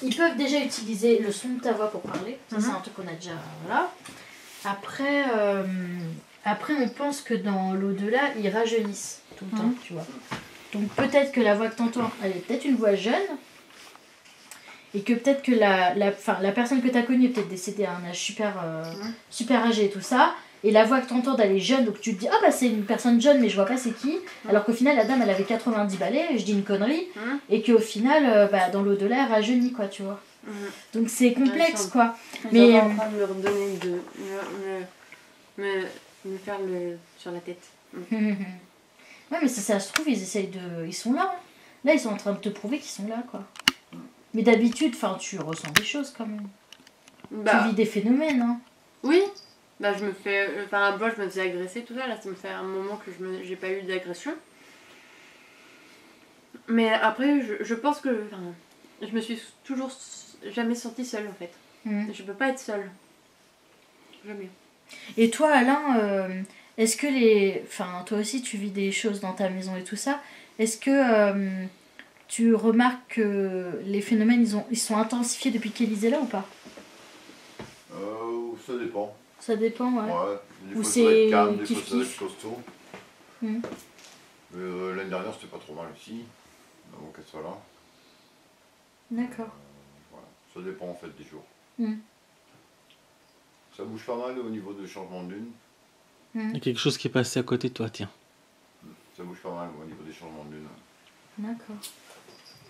ils peuvent déjà utiliser le son de ta voix pour parler. Ça, c'est un truc qu'on a déjà. Voilà. Après, on pense que dans l'au-delà, ils rajeunissent tout le temps, tu vois. Donc peut-être que la voix que tu entends, elle est peut-être une voix jeune. Et que peut-être que la personne que tu as connue est peut-être décédée à un âge super âgé et tout ça. Et la voix que tu entends, elle est jeune, donc tu te dis, ah bah c'est une personne jeune, mais je vois pas c'est qui. Alors qu'au final, la dame, elle avait 90 balais, je dis une connerie. Et qu'au final, dans l'au-delà, elle rajeunit, quoi, tu vois. Donc c'est complexe, quoi. Mais Mais- en train de me redonner me faire le sur la tête. Ouais, mais ça se trouve, ils essayent de. Ils sont là. Hein. Là, ils sont en train de te prouver qu'ils sont là, quoi. Mais d'habitude, tu ressens des choses quand même. Tu vis des phénomènes, hein. Oui. Bah je me fais. Enfin à Blois, je me faisais agresser, tout ça. Là, ça me fait un moment que j'ai pas eu d'agression. Mais après, je pense que. Enfin, je me suis toujours jamais sentie seule en fait. Je peux pas être seule. Jamais. Et toi, Alain, est-ce que Enfin, toi aussi, tu vis des choses dans ta maison et tout ça. Est-ce que tu remarques que les phénomènes, ils sont intensifiés depuis qu'Élise est là ou pas? Ça dépend. Ça dépend, ouais. Ouais, des Ou fois ça c'est va être calme, des kiff fois ça va être kiff. costaud. Mhm. Mais l'année dernière c'était pas trop mal aussi, avant qu'elle soit là. D'accord. Voilà. Ça dépend en fait des jours. Mhm. Ça bouge pas mal au niveau du changement de lune. Il y a quelque chose qui est passé à côté de toi, tiens. Ça bouge pas mal au niveau des changements de lune. D'accord.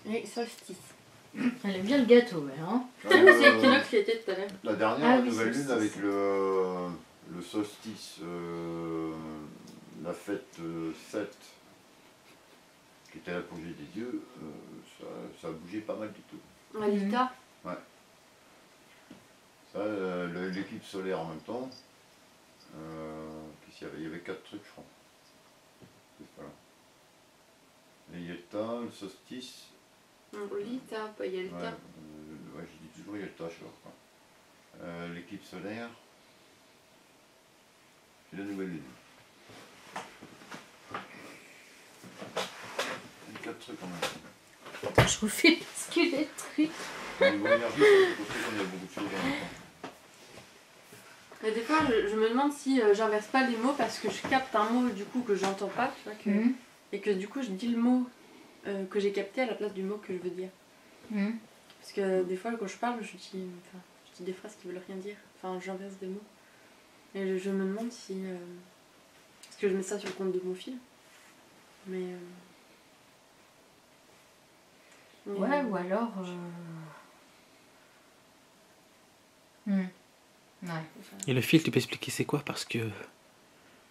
Et solstice. Elle aime bien le gâteau, elle, hein. C'est l'équinoxe qui était tout à l'heure. La dernière Ah oui, nouvelle lune solstice. avec le solstice, la fête 7, qui était l'apogée des dieux, ça a bougé pas mal du tout. Alita. Ça, l'éclipse solaire en même temps. Qu'est-ce qu'il y avait? Il y avait 4 trucs, je crois. Voilà. Le Yelta, le solstice. Lita, pas Yelta. Ouais, je dis toujours Yelta, je crois. L'éclipse solaire. Et la nouvelle lune. 4 trucs en même temps. Attends, je refais basculer le truc. Au niveau énergie, c'est pour ça qu'on a beaucoup de choses en même temps. Mais des fois, je me demande si j'inverse pas les mots parce que je capte un mot du coup que j'entends pas, tu vois, et que du coup je dis le mot que j'ai capté à la place du mot que je veux dire. Parce que des fois, quand je parle, je dis des phrases qui veulent rien dire. Enfin, j'inverse des mots. Et je me demande si... Est-ce que je mets ça sur le compte de mon fil? Mais... Ouais, ou alors... Ouais. Et le fil, tu peux expliquer c'est quoi? Parce que...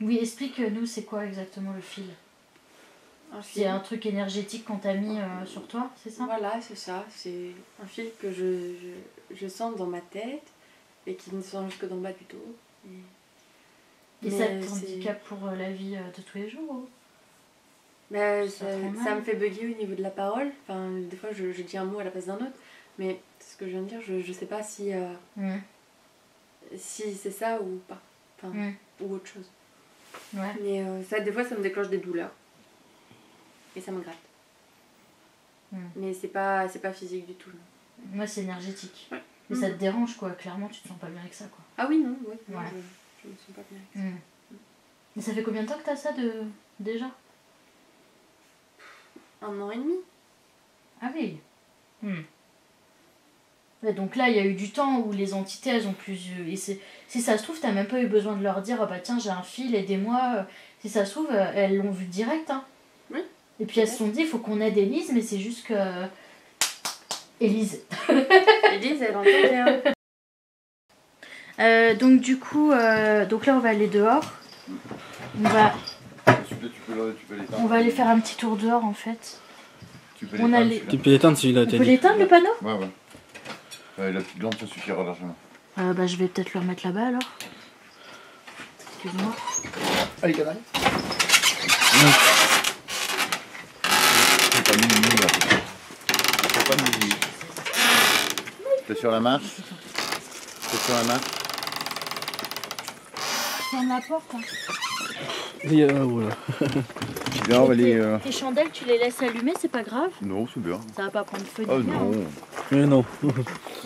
Oui, explique-nous c'est quoi exactement le fil. C'est un truc énergétique qu'on t'a mis sur toi, c'est ça? Voilà, c'est ça. C'est un fil que je sens dans ma tête et qui me sent jusque dans le bas du dos. Et ça te handicape pour la vie de tous les jours? Bah, ça me fait bugger au niveau de la parole. Enfin, des fois, je dis un mot à la place d'un autre. Mais ce que je viens de dire, je sais pas si, si c'est ça ou pas. Enfin, ou autre chose. Ouais. Mais ça, des fois, ça me déclenche des douleurs. Et ça me gratte. Mais c'est pas physique du tout. Non. Moi, c'est énergétique. Ouais. Mais ça te dérange, quoi. Clairement, tu te sens pas bien avec ça, quoi. Ah oui, non, ouais. Ouais. Je me sens pas bien avec ça. Mais ça fait combien de temps que t'as ça déjà? 1 an et demi. Ah oui. Ouais, donc là, il y a eu du temps où les entités, elles ont plus... Et si ça se trouve, t'as même pas eu besoin de leur dire « Ah bah tiens, j'ai un fil, aidez-moi ». Si ça se trouve, elles l'ont vu direct. Hein. Oui. Et puis elles se sont dit « Il faut qu'on aide Élise », mais c'est juste que... Élise. Élise, elle entend bien. Donc du coup, donc là, on va aller dehors. On va aller faire un petit tour dehors, en fait. Tu peux l'éteindre, Tu peux l'éteindre celui-là. On peut l'éteindre, le panneau? Ouais. Ouais, la petite lampe, ça suffira largement. Bah, je vais peut-être le remettre là-bas, alors. Excuse-moi. Allez, canaille. C'est pas minuit, là. C'est pas minuit. T'es sur la marche? T'es sur la marche? Ferme la porte, hein. Voilà. Bien, on va aller... Tes chandelles, tu les laisses allumer, c'est pas grave? Non, c'est bien. Ça va pas prendre feu. Oh ni rien, non. hein. Mais non. Là,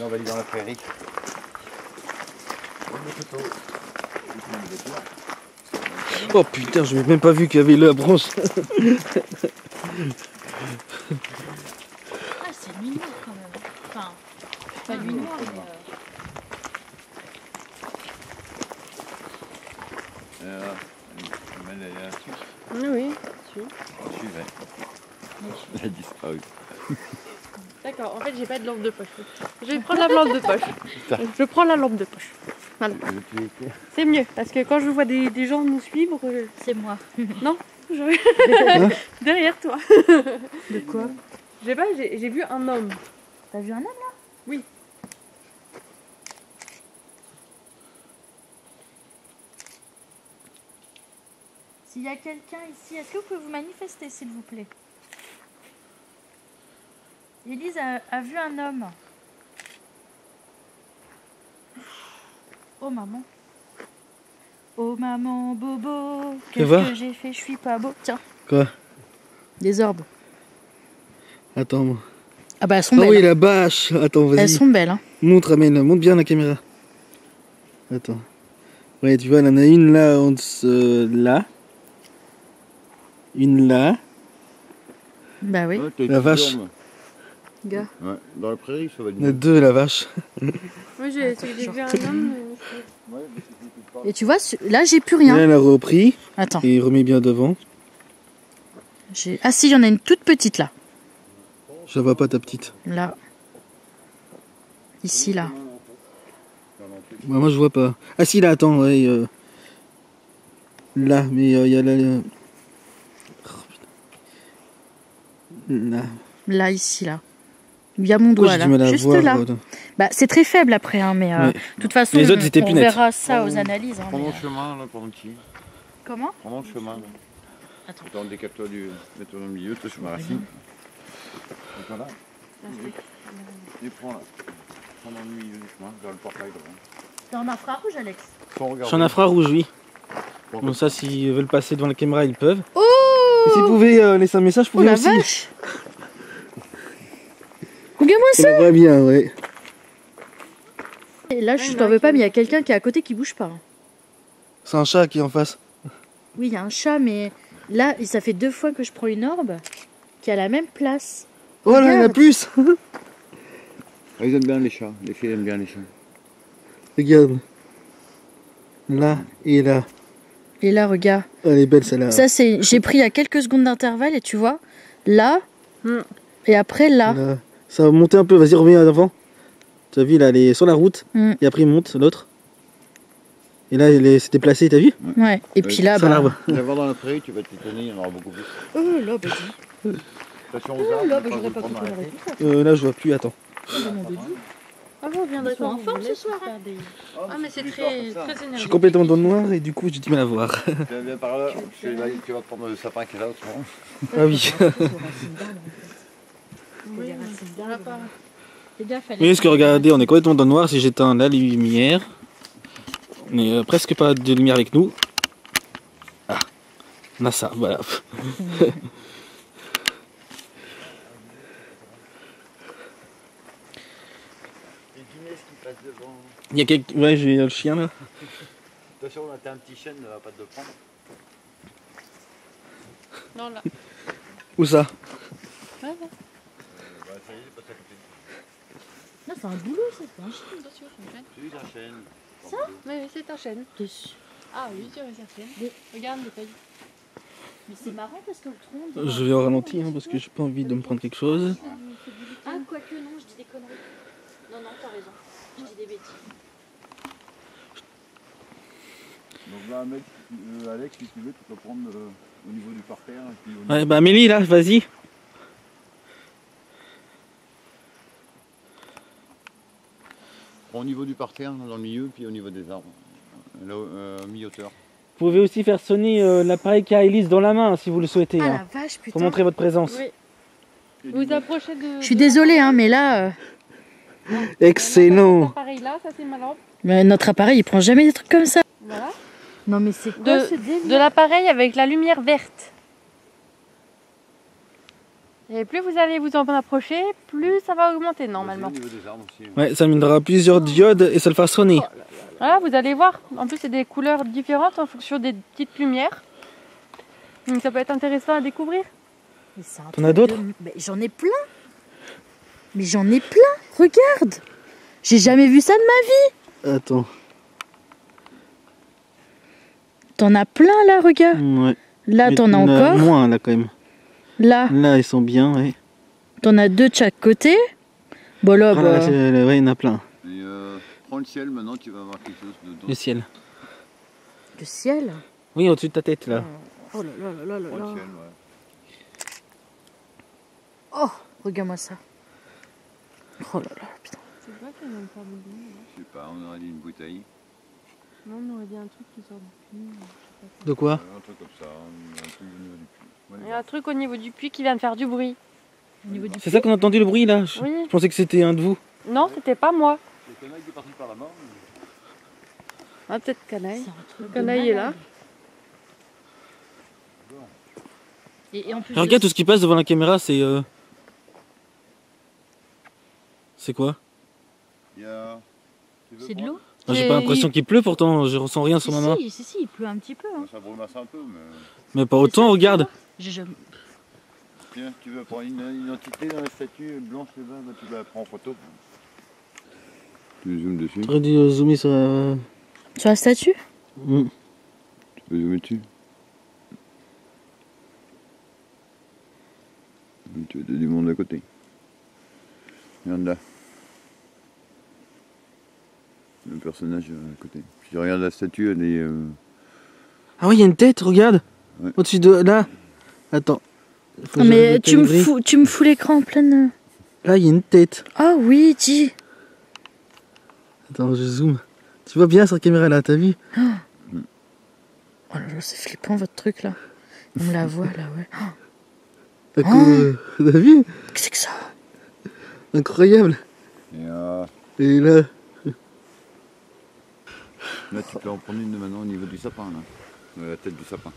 on va aller dans la prairie. Oh putain, je n'ai même pas vu qu'il y avait la branche. Ah, c'est nuit noire quand même. Enfin, pas nuit noire, mais... Oui, Elle a disparu. D'accord, en fait j'ai pas de lampe de poche. Je vais prendre la lampe de poche. Je prends la lampe de poche. Voilà. C'est mieux, parce que quand je vois des gens nous suivre... C'est moi. Non, derrière toi. De quoi? Je sais pas, j'ai vu un homme. T'as vu un homme là? Oui. S'il y a quelqu'un ici, est-ce que vous pouvez vous manifester s'il vous plaît? Élise a vu un homme. Oh maman. Oh maman bobo. Qu'est-ce que j'ai fait? Je suis pas beau. Tiens. Quoi? Des orbes. Attends, moi. Ah bah elles sont Ah belles. oui, la bâche. Attends, vas-y. Elles sont belles. Hein. Montre bien la caméra. Attends. Ouais, tu vois, il y en a une là, là. Une là. Bah oui. Ouais, La vache. Gars. Ouais, dans la prairie, ça va Il y en a deux, la vache. Moi j'ai vu un homme. Et tu vois, là j'ai plus rien. Là, elle a repris. Attends. Et il remet bien devant. Ah si, il y en a une toute petite là. Je la vois pas, ta petite. Là. Ici, là. Moi, je vois pas. Ah si, là, attends, ouais. Là, mais il y a là... Oh, là. Là, ici, là. Il y a mon doigt, J'ai là. du mal à Juste voir, là. Bah, c'est très faible après, hein, mais Ouais. de toute façon, Les autres, c'était plus net. verra ça aux analyses. Hein, Prends mon mais, chemin, là, pendant que tu... Comment? Prends mon chemin, là. Attends. Attends, décale-toi mets-toi dans le milieu, toi sur ma racine. Voilà. Et prends là. Prends dans le milieu du chemin, vers le portail là. T'es en infrarouge, Alex? Je suis en infrarouge, oui. Bon, ça, s'ils veulent passer devant la caméra, ils peuvent. Oh! Et s'ils pouvaient laisser un message, je Oh pouvais la aussi. vache! Regarde-moi Ça ça! va bien, ouais. Et là, je t'en veux pas, mais il y a quelqu'un qui est à côté qui bouge pas. Hein. C'est un chat qui est en face. Oui, il y a un chat, mais là, ça fait 2 fois que je prends une orbe qui est à la même place. Oh là, il y en a Regarde. plus. Ah, ils aiment bien les chats, les filles aiment bien les chats. Regarde. Là et là. Et là, regarde. Elle est belle celle-là. Ça, c'est. J'ai pris à quelques secondes d'intervalle et tu vois, là, et après là. Là. Ça va monter un peu, vas-y, reviens avant. Tu as vu, là, elle est sur la route. Et après, il monte, l'autre. Et là, elle s'est déplacée, t'as vu? Ouais, et puis là, Ça bah. l'arbre. Tu vas voir dans la prairie, tu vas t'étonner, il y en aura beaucoup plus. Oh là, bah dis. Attention aux arbres, Là, faut bah j'aurais pas vous prendre compris dans la la tête. réponse. Là, je vois plus, attends. Ah, vous viendrez pas en forme ce soir. Hein. Ah, mais c'est très énergique. Je suis complètement dans le noir et du coup, j'ai du mal à voir. Viens par là, tu vas prendre le sapin qui est là, autrement. Ah oui. Oui, on l'a pas. Fais gaffe, Oui, parce que regardez, on est complètement dans le noir. Si j'éteins la lumière, on est presque pas de lumière avec nous. Ah, on a ça, voilà. Il y a quelques... Ouais, j'ai le chien là. Attention, là, t'as un petit chêne, ne va pas te le prendre. Non, là. Où ça? Ça y est, il passe à côté. Non, c'est un boulot, c'est pas un chien. C'est un chêne. Ça? Oui, c'est un chêne. Dessus. Ah oui, c'est un chêne. Regarde les feuilles. Mais c'est marrant parce que le tronc. Je vais au ralenti parce que j'ai pas envie de me prendre quelque chose. Ah, quoique, non, je dis des conneries. Non, non, t'as raison. Je dis des bêtises. Donc là, mec, Alex, si tu veux, tu peux prendre au niveau du parterre. Et puis au niveau Ouais, bah Amélie là, vas-y. Au niveau du parterre, dans le milieu, puis au niveau des arbres. Là, mi-hauteur. Vous pouvez aussi faire sonner l'appareil qu'a Elise dans la main si vous le souhaitez. Ah hein, la vache, pour putain. montrer votre présence. Oui. Vous approchez de. Je suis désolée, hein, mais là. Excellent. Pareil là, ça c'est ma lampe. Mais notre appareil, il prend jamais des trucs comme ça. Voilà. Non, mais c'est quoi ce De délire? l'appareil avec la lumière verte. Et plus vous allez vous en approcher, plus ça va augmenter normalement. Au niveau des arbres aussi. Ouais, ça mènera plusieurs diodes et ça le fera sonner. Voilà, vous allez voir. En plus, c'est des couleurs différentes en fonction des petites lumières. Donc ça peut être intéressant à découvrir. Mais c'est un T'en truc as d'autres? Mais j'en ai plein. Mais j'en ai plein. Regarde. J'ai jamais vu ça de ma vie. Attends. T'en as plein là, regarde. Ouais. Là, Mais t'en as il y en a encore. moins là quand même. Là, Là, ils sont bien, ouais. t'en as 2 de chaque côté. Bon, là, Ah, là, bah. ouais, il y en a plein. Et prends le ciel maintenant, tu vas voir quelque chose dedans. Le ciel. Le ciel. Oui, au-dessus de ta tête là. Oh là là là là là Prends le là. ciel, ouais. Oh, regarde-moi ça. Oh là là, putain. C'est pas qu'il y a même pas de lumière. Je sais pas, on aurait dit une bouteille. Non, on aurait dit un truc qui sort du puits. De quoi? Un truc comme ça, un truc au niveau du puits. Ouais, Il y a un truc au niveau du puits qui vient de faire du bruit. Au niveau du C'est ça qu'on a entendu le bruit là? Je Oui. pensais que c'était un de vous. Non, c'était pas moi. c'est le canaille qui est parti par là-bas. Ah, peut-être Canaille. C'est un truc Le de Canaille est là. malade. Et en plus. Et regarde tout ce qui passe devant la caméra, c'est. C'est quoi? Il y a... tu veux C'est de prendre l'eau. Moi, j'ai pas l'impression qu'il pleut pourtant, je ressens rien sur ma main. Si, il pleut un petit peu. Hein. Ça brumasse un peu, mais... Mais pas autant, regarde. Tiens, tu veux prendre une identité dans la statue blanche là-bas, bah, tu la prends en photo. Tu zoomes dessus. J'aurais dû zoomer sur. Sur la statue? Mm. Tu peux zoomer dessus. Tu as du monde à côté. Regarde là. Le personnage à côté. Si tu regardes la statue, elle est... Ah oui, il y a une tête, regarde. Ouais. Au-dessus de là. Attends. Faut que Mais j'arrive à calibrer. tu me fous l'écran en pleine. Là, il y a une tête. Ah oui, dis. Attends, je zoome. Tu vois bien sur la caméra là, t'as vu? Oh là là, c'est flippant votre truc là. On la voit là, ouais. T'as vu? Qu'est-ce que c'est que ça? Incroyable. Et là, tu peux en prendre une maintenant au niveau du sapin, là. La tête du sapin.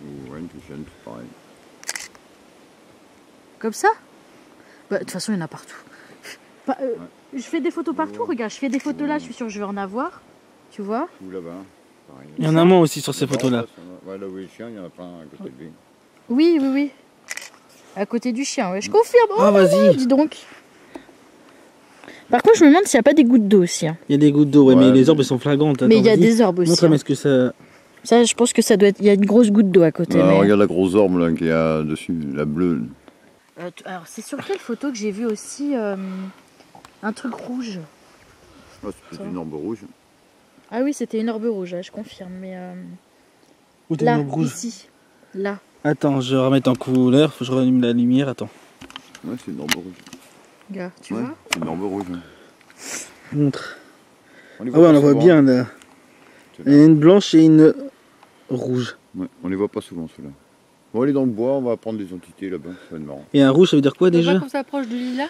Ou une plus jeune, tout pareil. Comme ça? Bah, de toute façon, il y en a partout. Bah, je fais des photos partout, regarde, je fais des photos là, je suis sûre que je vais en avoir. Tu vois? Ou là-bas, pareil. Il y en a moins aussi sur ces photos-là. Ouais, là où est le chien, il y en a plein à côté de lui. Oui, oui, oui. À côté du chien, ouais. Je confirme. Oh, Ah, vas-y. dis donc. Par contre, je me demande s'il n'y a pas des gouttes d'eau aussi. Hein. Il y a des gouttes d'eau, ouais, Ouais, mais les mais- orbes elles sont flagrantes. Mais il y a Attends, des orbes aussi. montre-moi Hein. ce que ça. Ça, je pense que ça doit être. Il y a une grosse goutte d'eau à côté. Ah, mais... regarde la grosse orbe là qu'il y a dessus, la bleue. Alors, c'est sur quelle photo que j'ai vu aussi un truc rouge? Oh, c'est peut-être une orbe rouge. Ah oui, c'était une orbe rouge, je confirme. Mais Où t'as là, une orbe rouge? ici, là. Attends, je vais remettre en couleur, faut que je rallume la lumière, attends. Ouais, c'est une orbe rouge. Regarde, tu Ouais, vois? c'est une orbe rouge. Montre. On les Ah ouais, on pas la voit souvent. bien là. C'est Il y a une blanche et une rouge. Ouais, on les voit pas souvent ceux-là. On va aller dans le bois, on va prendre des entités là-bas, ça va être marrant. Et un rouge, ça veut dire quoi On peut déjà? pas qu'on s'approche du lilas?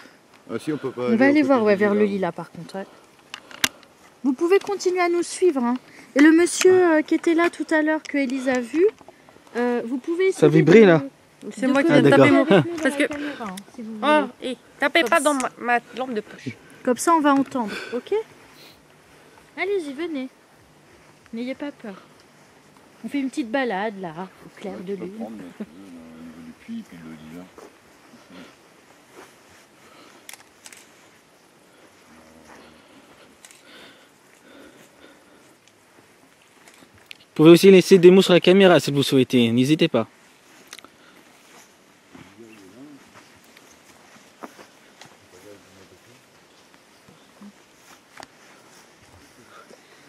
Ah si, on peut pas. On va aller au voir côté ouais, du vers le lilas. lilas par contre. Ouais. Vous pouvez continuer à nous suivre. Hein. Et le monsieur qui était là tout à l'heure, que Élise a vu, vous pouvez essayer Ça vibrait, de- là. C'est de moi qui Ah, viens de taper d'accord. mon... avec nous dans Parce la que- caméra, hein, si vous Oh, voulez. et tapez Comme pas ça. dans ma lampe de poche. Comme ça, on va entendre, ok? Allez-y, venez. N'ayez pas peur. On fait une petite balade là, au clair Ouais, de tu peux lune. prendre, au niveau du puits, puis le lilas. Vous pouvez aussi laisser des mots sur la caméra si vous souhaitez, n'hésitez pas.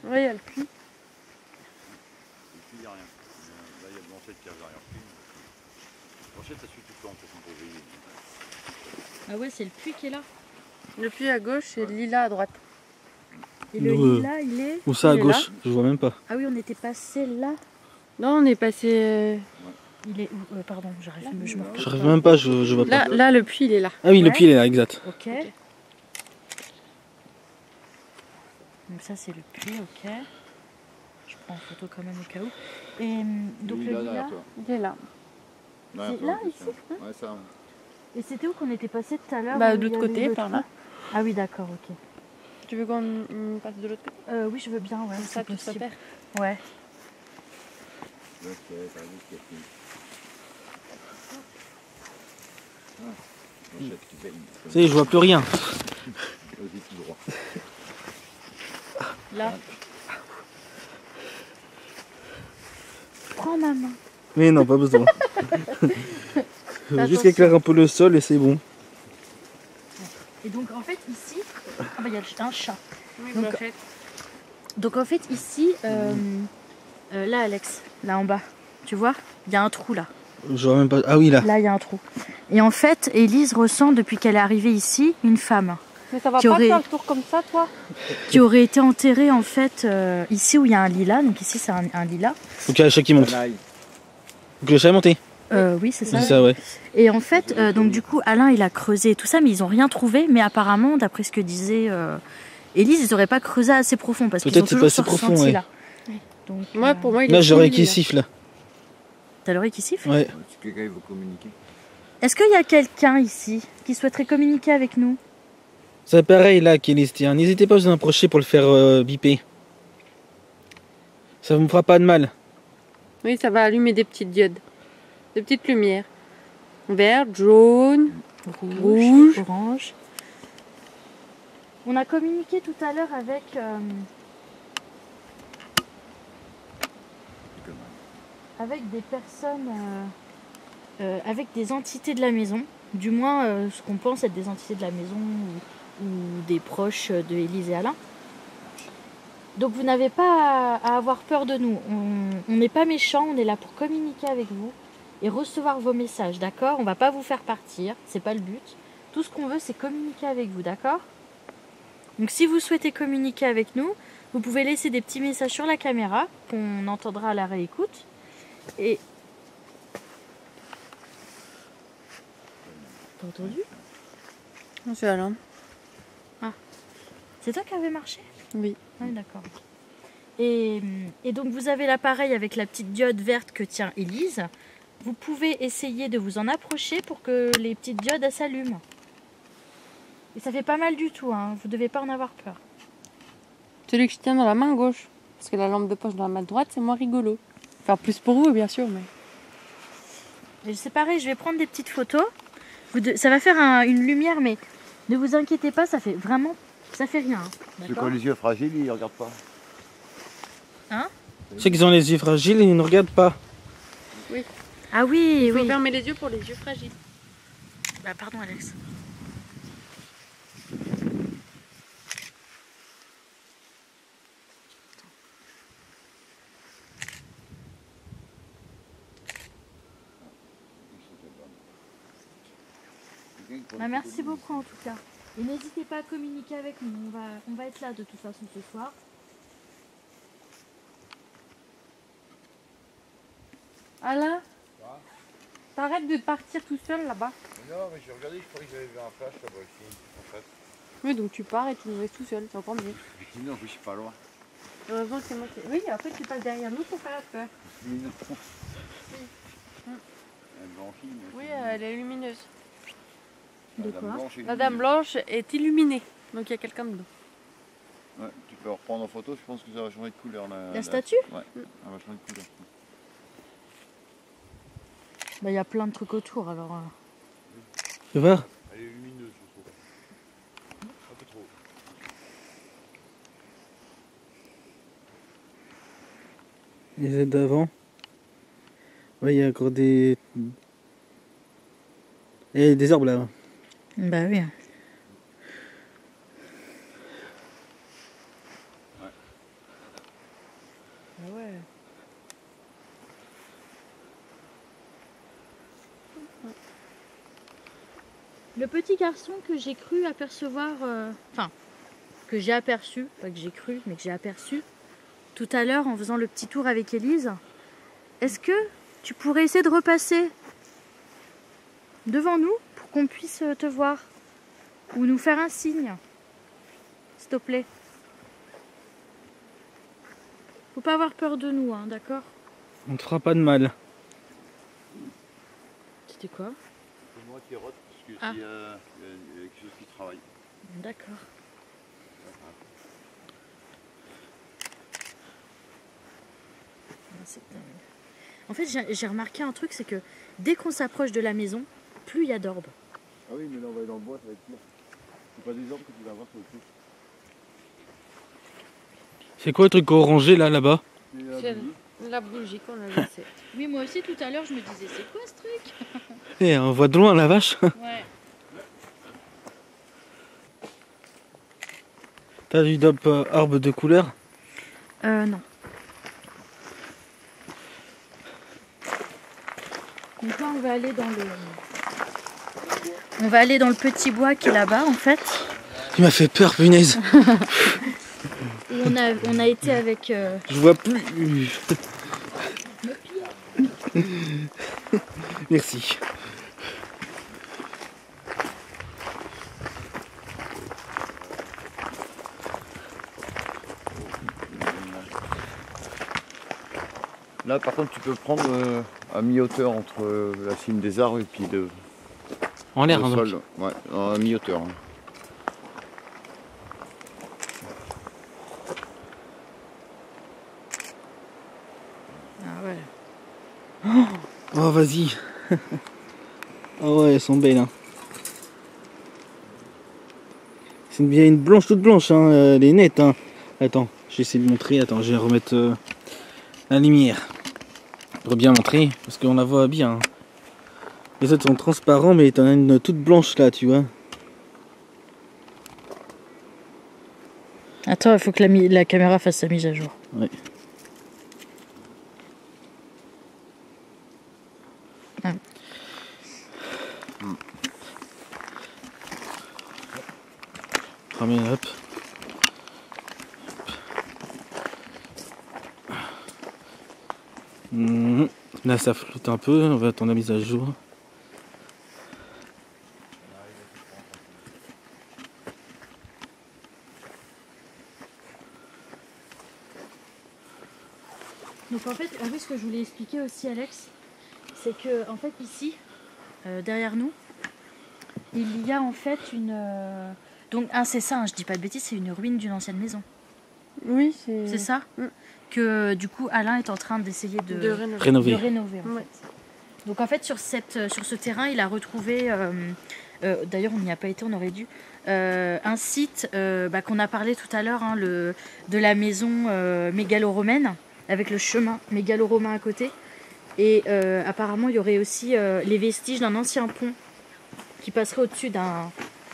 Ouais, il y a le puits. Ici, il n'y a rien. Là, il y a Blanchette qui arrive l'arrière-puits. Blanchette, ça suit tout le temps, de toute façon, pour veiller. Ah ouais, c'est le puits qui est là. Le puits à gauche et le lilas à droite. Et le Nous, lilas, il est... Où ça à Il est gauche? Je vois même pas. Ah oui, on était passé là. Non, on est passé... Il est où? Pardon, j'arrive, je me recule J'arrive pas. même pas, je vois pas. Là, le puits, il est là. Ah oui, le Ouais. pied il est là, exact. Ok. Donc ça, c'est le puits, ok. Je prends en photo quand même au cas où. Et donc le lilas... derrière toi. Il est là. Derrière C'est toi, là, c'est ici, ça. Ouais, ça. Et c'était où qu'on était passé tout à l'heure? Bah, où de il y l'autre avait côté, le par trou? là. Ah oui, d'accord, ok. Tu veux qu'on passe de l'autre côté? Oui, je veux bien, ouais, Comme ça, c'est tu te possible. repères. Ouais. Là, c'est par exemple, il y a plus. Ah, Blanchette qui baigne. Ça y est, je vois plus rien. Vas-y, tout droit. Là. Prends ma main. Mais non, pas besoin. Je veux juste éclairer un peu le sol et c'est bon. Et donc en fait ici, ah bah, il y a un chat. Oui, Donc- Blanchette. Donc en fait ici, là Alex, là en bas, tu vois, il y a un trou là. Je vois même pas. Ah oui, là. Là il y a un trou. Et en fait, Élise ressent depuis qu'elle est arrivée ici une femme Mais ça va qui pas aurait- faire le tour comme ça, toi? qui aurait été enterrée en fait ici où il y a un lilas. Donc ici c'est un lilas. Donc il y a le chat qui monte. Canaille. Donc le chat est monté. Oui c'est ça. C'est ça, ouais. Et en fait, donc du coup, Alain, il a creusé et tout ça, mais ils n'ont rien trouvé. Mais apparemment, d'après ce que disait Élise, ils n'auraient pas creusé assez profond parce qu'ils Peut-être ont c'est toujours pas assez ce profond, ressenti ouais. là. Donc, Moi, pour moi, il Là, est j'aurais fini, qui là. siffle. t'as l'oreille qui siffle. Ouais. Si quelqu'un veut communiquer. Est-ce qu'il y a quelqu'un ici qui souhaiterait communiquer avec nous? C'est pareil là, Kélis, tiens. N'hésitez pas à vous en approcher pour le faire biper. Ça vous fera pas de mal. Oui, ça va allumer des petites diodes. Des petites lumières. Vert, jaune. Rouge. Orange. On a communiqué tout à l'heure avec avec des personnes, avec des entités de la maison. Du moins, ce qu'on pense être des entités de la maison ou des proches de Élise et Alain. Donc vous n'avez pas à avoir peur de nous. On n'est pas méchants, on est là pour communiquer avec vous et recevoir vos messages, d'accord? On va pas vous faire partir, c'est pas le but. Tout ce qu'on veut, c'est communiquer avec vous, d'accord? Donc si vous souhaitez communiquer avec nous, vous pouvez laisser des petits messages sur la caméra qu'on entendra à la réécoute. Et T'as entendu? Non, c'est Alain. C'est toi qui avais marché? Oui. Ah, d'accord. Et donc vous avez l'appareil avec la petite diode verte que tient Élise. Vous pouvez essayer de vous en approcher pour que les petites diodes elles s'allument. Et ça fait pas mal du tout, hein. Vous devez pas en avoir peur. Celui que je tiens dans la main gauche. Parce que la lampe de poche dans la main droite, c'est moins rigolo. Enfin, plus pour vous, bien sûr, mais... Et c'est pareil, je vais prendre des petites photos. Ça va faire une lumière, mais ne vous inquiétez pas, ça fait vraiment... Ça fait rien. Hein. Ceux qui ont les yeux fragiles, ils ne regardent pas. Hein? Ceux qui ont les yeux fragiles, ils ne regardent pas. Ah oui, Il faut oui. fermer les yeux pour les yeux fragiles. Bah pardon Alex. Bah, merci beaucoup en tout cas. Et n'hésitez pas à communiquer avec nous. On va être là de toute façon ce soir. Alain, t'arrêtes de partir tout seul là-bas. Non, mais j'ai regardé, je croyais que j'avais vu un flash là-bas ici, en fait. Oui, donc tu pars et tu nous restes tout seul, c'est encore mieux. Effectivement, en plus, je suis pas loin. Heureusement que c'est moi qui... Oui, après tu passes derrière nous pour faire peur. Elle blanchit. mais Oui, c'est- elle est lumineuse. De Dame quoi? Blanche est La dame lumineuse. blanche est illuminée. Donc il y a quelqu'un dedans. Ouais, tu peux reprendre en photo, je pense que ça va changer de couleur. La statue? Ouais, elle va changer de couleur. Bah il y a plein de trucs autour alors. Tu vois? Elle est lumineuse, je trouve. Un peu trop. Les aides d'avant. Ouais, il y a encore des... Et des arbres là. Bah oui. Ah ouais. Le petit garçon que j'ai cru apercevoir, enfin, que j'ai aperçu, pas que j'ai cru, mais que j'ai aperçu tout à l'heure en faisant le petit tour avec Élise, est-ce que tu pourrais essayer de repasser devant nous pour qu'on puisse te voir ou nous faire un signe, s'il te plaît? Faut pas avoir peur de nous, hein, d'accord? On te fera pas de mal. C'était quoi? C'est moi qui rote, parce que Ah. il y a quelque chose qui travaille. D'accord. C'est dingue. En fait, j'ai remarqué un truc, c'est que dès qu'on s'approche de la maison, plus il y a d'orbes. Ah oui, mais là on va aller dans le bois, ça va être pire. C'est pas des arbres que tu vas avoir sur le truc. C'est quoi le truc orangé là, là-bas? C'est la bougie qu'on a laissée. Oui, moi aussi tout à l'heure, je me disais, c'est quoi ce truc? Eh, on voit de loin la vache. Ouais. T'as du dope arbre de couleur? Non. Donc là, on va aller dans le... On va aller dans le petit bois qui est là-bas, en fait. Tu m'as fait peur, punaise. Où on a été avec... Je vois plus. Merci. Là par contre tu peux prendre à mi-hauteur entre la cime des arbres et puis le En l'air, hein, donc. sol. Ouais, à mi-hauteur. Hein. Ah ouais. Oh, vas-y. Oh ouais, elles sont belles. Hein. C'est bien une blanche toute blanche, hein. Elle est nette. Hein. Attends, je vais essayer de montrer. Attends, je vais remettre la lumière. Pour bien montrer, parce qu'on la voit bien. Hein. Les autres sont transparents, mais t'en as une toute blanche là, tu vois. Attends, il faut que la caméra fasse sa mise à jour. Ouais. Ah. Ramène, hop. Là ça flotte un peu, on va attendre la mise à jour. Donc en fait, ah oui, ce que je voulais expliquer aussi, Alex, c'est que en fait ici, derrière nous, il y a en fait une... Donc c'est ça, hein, je dis pas de bêtises, c'est une ruine d'une ancienne maison. Oui, c'est... C'est ça que du coup Alain est en train d'essayer de rénover. de rénover en Ouais. fait. Donc en fait sur ce terrain il a retrouvé, d'ailleurs on n'y a pas été, on aurait dû, un site qu'on a parlé tout à l'heure, hein, de la maison mégalo-romaine avec le chemin mégalo-romain à côté. Et apparemment il y aurait aussi les vestiges d'un ancien pont qui passerait au-dessus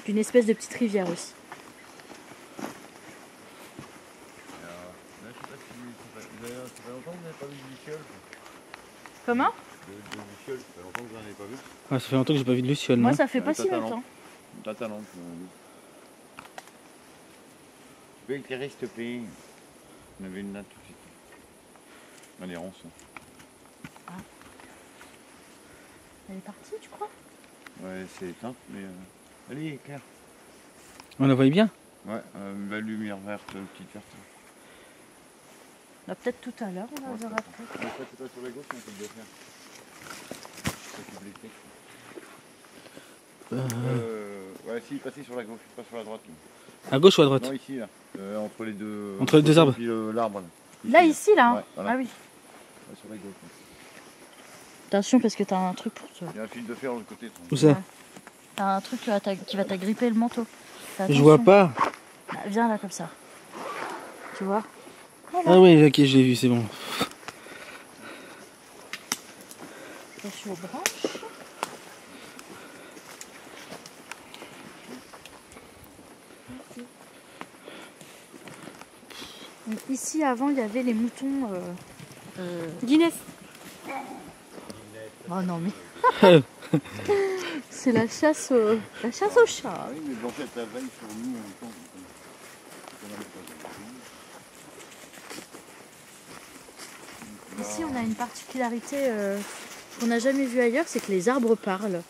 d'une espèce de petite rivière aussi. Ça fait longtemps que vous n'avez pas vu de luciole. Comment? De luciole, ça fait longtemps que vous n'en avez pas vu. Ah, ça fait longtemps que j'ai pas vu de luciole, Moi non? ça fait pas Ouais, si totalement. longtemps. Totalement. Tu peux éclairer s'il te plaît. On avait une natte tout de suite. Allez, ronce. Elle est partie tu crois? Ouais, c'est éteint, mais. Allez, éclaire. On la voyait bien? Ouais, la lumière verte, petite verte. Bah, peut-être tout à l'heure on la verra après. Mais ça, c'est pas sur la gauche, on peut le faire. Ça, c'est blessé. Ouais, si, passez sur la gauche, pas sur la droite. À gauche ou à droite? Non, ici, là. Entre les deux. Entre les deux arbres. Et puis l'arbre, là. Là ici là? Ouais, voilà. Ah oui. Ouais, sur la gauche. Ouais. Attention parce que t'as un truc pour toi. Il y a un fil de fer de l'autre côté. Où ça? T'as un truc qui va t'agripper le manteau. Fais Je vois attention. pas. Ah, viens là comme ça. Tu vois? Ah oui, ok, je l'ai vu, c'est bon. Attention aux branches. Donc, ici avant il y avait les moutons. Guinness. Oh non mais. C'est la chasse au chat. Ah oui, mais Blanchette, elle veille sur nous en même temps. Ici on a une particularité qu'on n'a jamais vue ailleurs, c'est que les arbres parlent.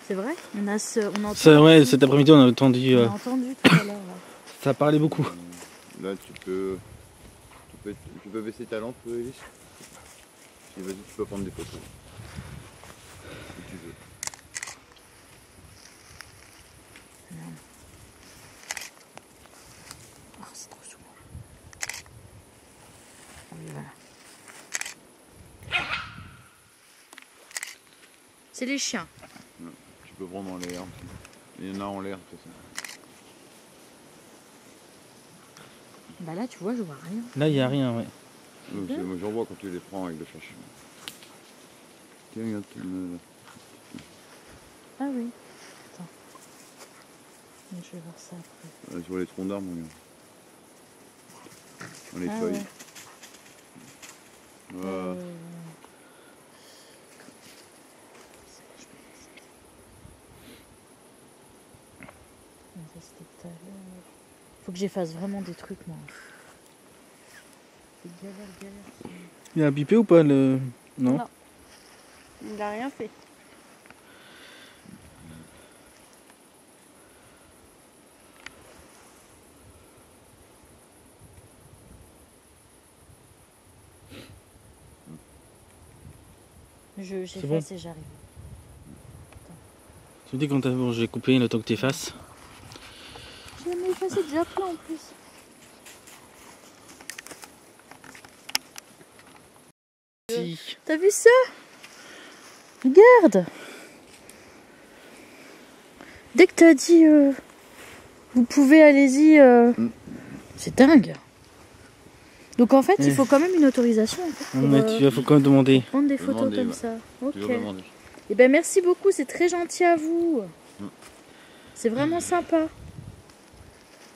C'est vrai? On entend Ça, ouais, aussi. cet après-midi, on a entendu. On a entendu tout à l'heure. Là. Ça parlait beaucoup. Là, tu peux baisser ta lampe, Elise. Et vas-y, tu peux prendre des photos. Si tu veux. Oh, c'est trop chaud. Oui, voilà. C'est les chiens. Tu peux prendre en l'air. Il y en a en l'air, de toute façon. Bah là, tu vois, je vois rien. Là, il n'y a rien, ouais. Moi, j'en vois quand tu les prends avec le cherche. Tiens, regarde, Ah oui. Attends. Je vais voir ça après. sur les troncs d'arbres, regarde. Dans les Ah feuilles. ouais. Voilà. Ça, c'était tout à l'heure. Faut que j'efface vraiment des trucs, moi. C'est galère. Il a bipé ou pas le. Non? Non. Il a rien fait. J'efface bon. et j'arrive. Tu me dis quand t'as. Bon, je vais couper le temps que t'effaces. J'ai jamais effacé déjà plein en plus. Si. T'as vu ça? Regarde. Dès que t'as dit vous pouvez, allez-y. C'est dingue. Donc en fait, il faut quand même une autorisation en fait, pour, Mais il faut quand même demander. prendre des photos Demander, comme ouais. ça. Ok. Tu vas demander. Et ben merci beaucoup, c'est très gentil à vous. C'est vraiment sympa.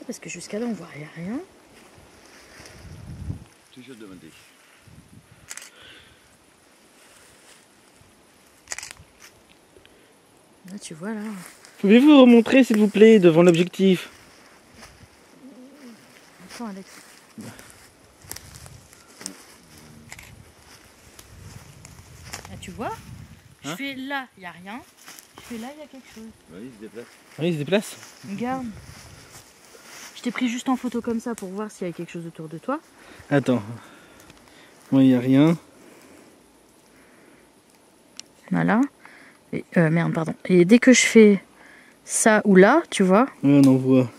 Parce que jusqu'à là on voyait rien. Tu vas demander. Là tu vois là. Pouvez-vous remontrer, s'il vous plaît, devant l'objectif? Attends Alex. Là tu vois? Je Hein? fais là, il n'y a rien. Je fais là, il y a quelque chose. Vas-y, il se déplace. Oui, il se déplace. Regarde. Je t'ai pris juste en photo comme ça pour voir s'il y a quelque chose autour de toi. Attends. Ouais, il n'y a rien. Voilà. Et, merde, pardon. Et dès que je fais ça ou là, tu vois, Ouais, on en voit.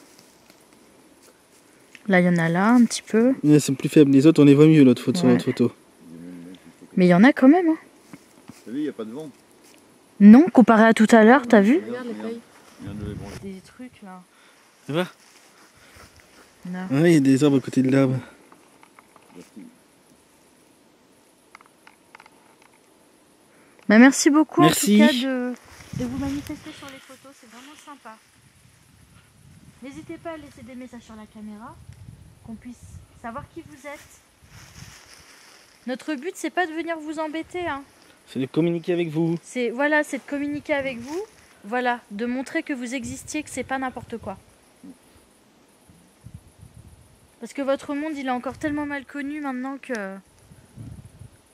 là il y en a là un petit peu. Ouais, c'est plus faible. Les autres, on les voit mieux l'autre photo, sur Ouais. l'autre photo. Mais il y en a quand même. Hein. T'as vu, il n'y a pas de vent. Non, comparé à tout à l'heure, t'as vu? Regarde les feuilles. Il vient de les branler. Des trucs là. Ça va? Non. Ouais, il y a des arbres à côté de l'arbre. Bah, merci beaucoup Merci. en tout cas de vous manifester sur les photos, c'est vraiment sympa. N'hésitez pas à laisser des messages sur la caméra, qu'on puisse savoir qui vous êtes. Notre but c'est pas de venir vous embêter, hein. C'est de communiquer avec vous. C'est voilà, c'est de communiquer avec vous, voilà, de montrer que vous existiez, que c'est pas n'importe quoi. Parce que votre monde il est encore tellement mal connu maintenant que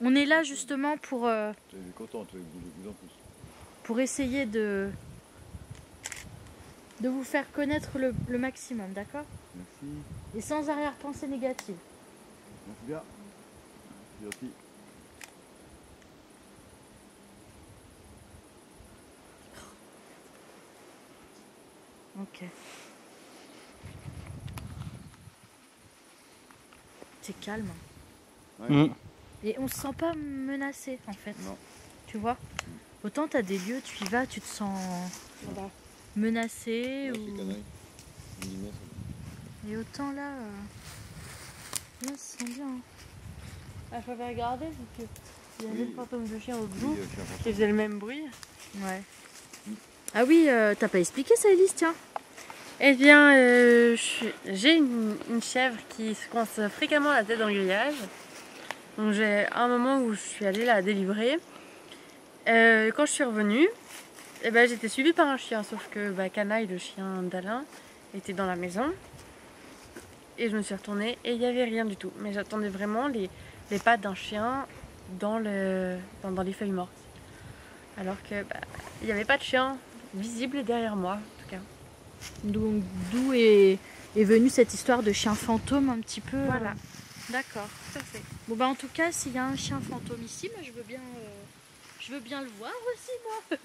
on est là justement pour T'es content, toi, vous en plus. pour essayer de vous faire connaître le maximum, d'accord? Merci. Et sans arrière-pensée négative. Merci bien. Merci aussi. Ok. C'est calme. Ouais. Mmh. Et on se sent pas menacé en fait. Non. Tu vois? Autant t'as des lieux, tu y vas, tu te sens Voilà. menacé. Ouais, c'est ou... canaille. Une immense. Et autant là, là, ça se sent bien. Hein. Ah, je vais regarder vu que il y avait Oui. le fantôme de chien l'autre Oui, jour je suis important. qui faisait le même bruit. Ouais. Ah oui, t'as pas expliqué ça, Elise, tiens. Eh bien, j'ai une chèvre qui se coince fréquemment la tête dans le grillage. Donc j'ai un moment où je suis allée la délivrer. Quand je suis revenue, eh ben, j'étais suivie par un chien, sauf que Canaille, le chien d'Alain, était dans la maison. Et je me suis retournée et il n'y avait rien du tout. Mais j'attendais vraiment les pattes d'un chien dans les feuilles mortes. Alors que il n'y avait pas de chien visible derrière moi, en tout cas. Donc d'où est venue cette histoire de chien fantôme un petit peu. Voilà. D'accord. Tout à fait. Bon bah en tout cas, s'il y a un chien fantôme ici, moi je veux bien le voir aussi moi.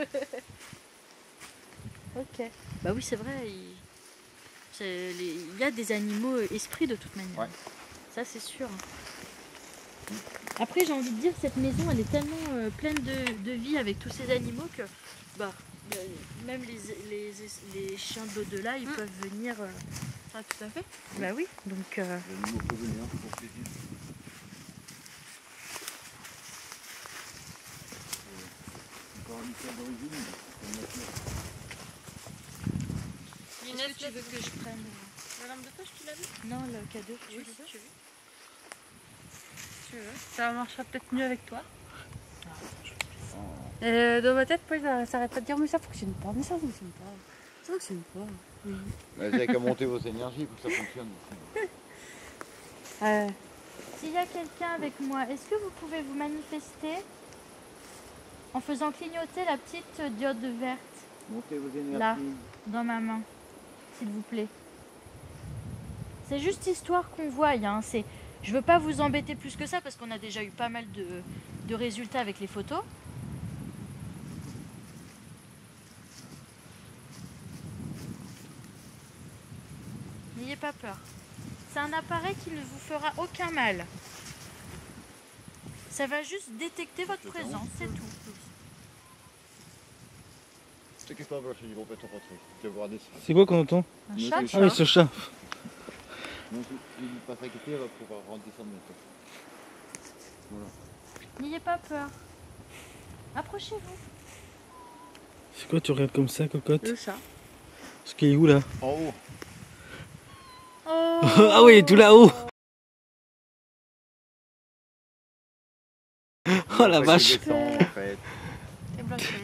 Ok. Bah oui, c'est vrai. Il y a des animaux esprits de toute manière. Ouais. Ça c'est sûr. Après j'ai envie de dire cette maison elle est tellement pleine de vie avec tous ces animaux que même les chiens de l'au-delà ils peuvent venir. Ah, tout à fait. Bah oui. Donc Les animaux peuvent venir pour plaisir. Encore un mystère d'origine. est-ce que tu veux que je prenne La lampe de poche, tu l'as vu? Non, le cadeau. Oui, si tu veux. Ça marchera peut-être mieux avec toi. Dans ma tête, ça arrête pas de dire mais ça fonctionne pas, mais ça fonctionne pas. Ça fonctionne pas. Oui. Vous avez qu'à monter vos énergies pour que ça fonctionne. S'il y a quelqu'un avec moi, est-ce que vous pouvez vous manifester en faisant clignoter la petite diode verte Montez vos énergies. Là. dans ma main, s'il vous plaît? C'est juste histoire qu'on voie. Hein. Je veux pas vous embêter plus que ça parce qu'on a déjà eu pas mal de résultats avec les photos. N'ayez pas peur. C'est un appareil qui ne vous fera aucun mal. Ça va juste détecter votre présence, c'est tout. T'inquiète pas, je suis complètement rentré. Tu vas voir des. C'est quoi qu'on entend? Un Oui, chat? c'est Ah oui, ce chat. Non, si il ne pas s'inquiéter, elle va pouvoir redescendre maintenant. Voilà. N'ayez pas peur. Approchez-vous. C'est quoi, tu regardes comme ça, cocotte? Le chat. Ce qui est où là? En haut. Oh. Ah oui, tout là-haut. Oh la Après, vache. il descend, en fait.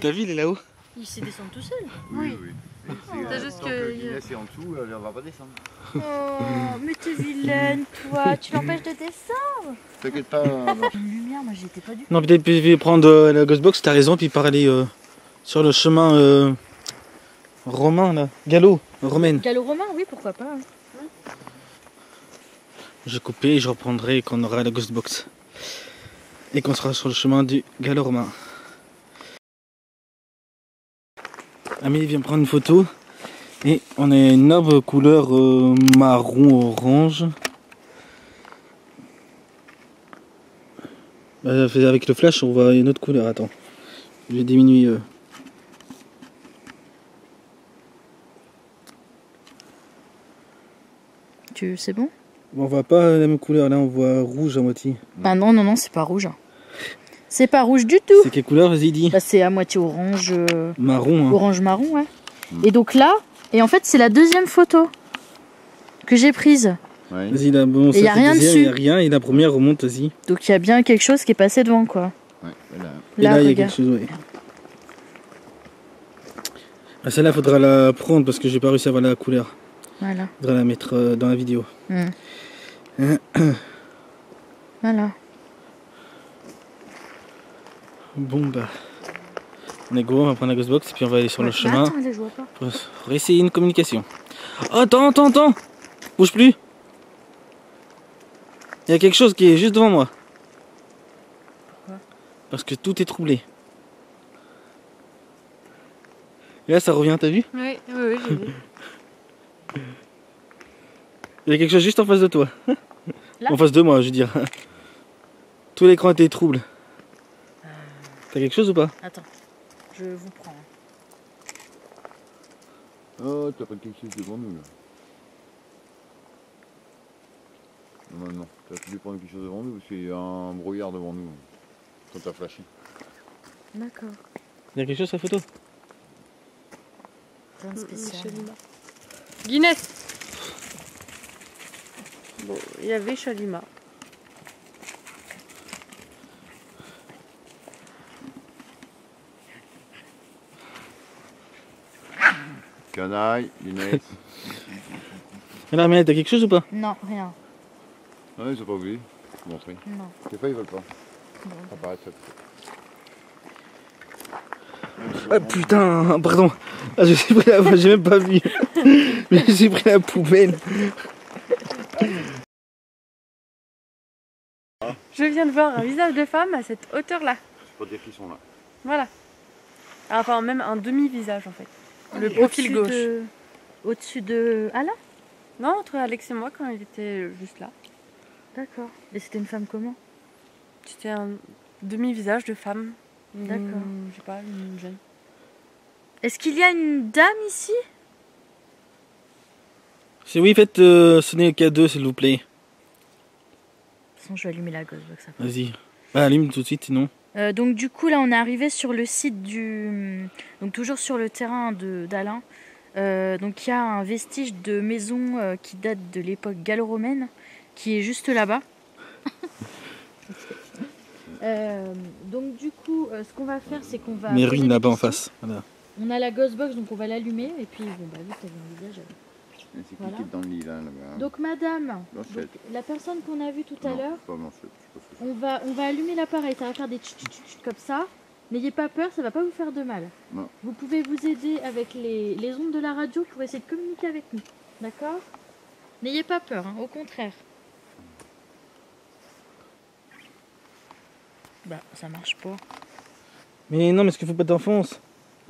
T'as vu, il est là-haut? Il sait descendre tout seul. Oui, oui. Et C'est juste tant que- Guinness est en dessous, elle va pas descendre. Oh, mais t'es vilaine, toi. Tu l'empêches de descendre. T'inquiète pas. Une lumière, moi j'y étais pas du tout. Non, peut-être je vais prendre la Ghostbox, t'as raison, puis par aller sur le chemin romain, là. Romaine. Gallo-romain, oui, pourquoi pas. Hein. Je vais couper et je reprendrai quand on aura la Ghostbox. et qu'on sera sur le chemin du Gallo-Romain. Amélie vient prendre une photo et on a une arbre couleur marron-orange. Avec le flash on voit une autre couleur, attends. Je vais diminuer. C'est bon? On voit pas la même couleur, là on voit rouge à moitié. Bah non, c'est pas rouge. C'est pas rouge du tout. C'est quelle couleur, vas-y dis? Bah c'est à moitié orange. Marron. Hein. Orange marron, ouais. Et donc là, et en fait c'est la deuxième photo que j'ai prise. Ouais. Vas-y là, bon, Et y a rien deuxième, dessus. y a rien, et la première remonte, vas-y. Donc il y a bien quelque chose qui est passé devant, quoi. Ouais, voilà. Et là, il y a regarde. quelque chose, ouais. Ah, celle-là, faudra la prendre parce que j'ai pas réussi à voir la couleur. Voilà. Faudra la mettre dans la vidéo. Voilà. Bon bah. On est go, on va prendre la Ghostbox et puis on va aller sur le Ouais, chemin attends, allez, je vois pas. pour essayer une communication. Oh, attends! Bouge plus! Il y a quelque chose qui est juste devant moi. Pourquoi? Parce que tout est troublé. Et là ça revient, t'as vu? Oui, j'ai vu. Il y a quelque chose juste en face de toi. Là? En face de moi, je veux dire. Tout l'écran était trouble. T'as quelque chose ou pas? Attends, je vous prends. Oh, t'as pas quelque chose devant nous là. Non, t'as dû prendre quelque chose devant nous parce qu'il y a un brouillard devant nous quand t'as flashé. D'accord. Il y a quelque chose sur la photo? Rien de spécial. Guinness. Bon, il y avait Chalima. Canaille, Inès. Alors, mais t'as quelque chose ou pas? Non, rien. Ouais, ils ont pas oublié. Montrer. Non. Des fois ils veulent pas. Bon. Apparaître ça. Ah putain, pardon. Ah, j'ai pris la... j'ai même pas vu. Mais j'ai pris la poubelle. Je viens de voir un visage de femme à cette hauteur-là. C'est pour dire qu'ils sont là. Voilà. Enfin, même un demi-visage en fait. Le profil gauche. Au-dessus de Alain? Non, entre Alex et moi quand il était juste là. D'accord. Et c'était une femme comment? C'était un demi-visage de femme. D'accord. Je sais pas, une jeune. Est-ce qu'il y a une dame ici? C'est oui, faites sonner le K2 s'il vous plaît. De toute façon, je vais allumer la Ghostbox après. Vas-y. Bah, allume tout de suite sinon. Donc du coup, là, on est arrivé sur le site du... Donc toujours sur le terrain d'Alain. Donc il y a un vestige de maison qui date de l'époque gallo-romaine, qui est juste là-bas. Donc du coup, ce qu'on va faire, c'est qu'on va... Mais poser ruine des là-bas en questions. face. Voilà. On a la Ghostbox, donc on va l'allumer. Et puis, bon, bah, vu que t'avais un visage... Et c'est Voilà. qui est dans le lit là-bas? Donc madame, Blanchette. donc, la personne qu'on a vue tout à Non, l'heure, pas Blanchette, je sais pas ce que on va allumer l'appareil, ça va faire des tchut tchut tchut comme ça. N'ayez pas peur, ça va pas vous faire de mal. Non. Vous pouvez vous aider avec les ondes de la radio pour essayer de communiquer avec nous. D'accord? N'ayez pas peur, hein, au contraire. Bah, ça marche pas. Mais non, mais est-ce qu'il faut pas d'enfance?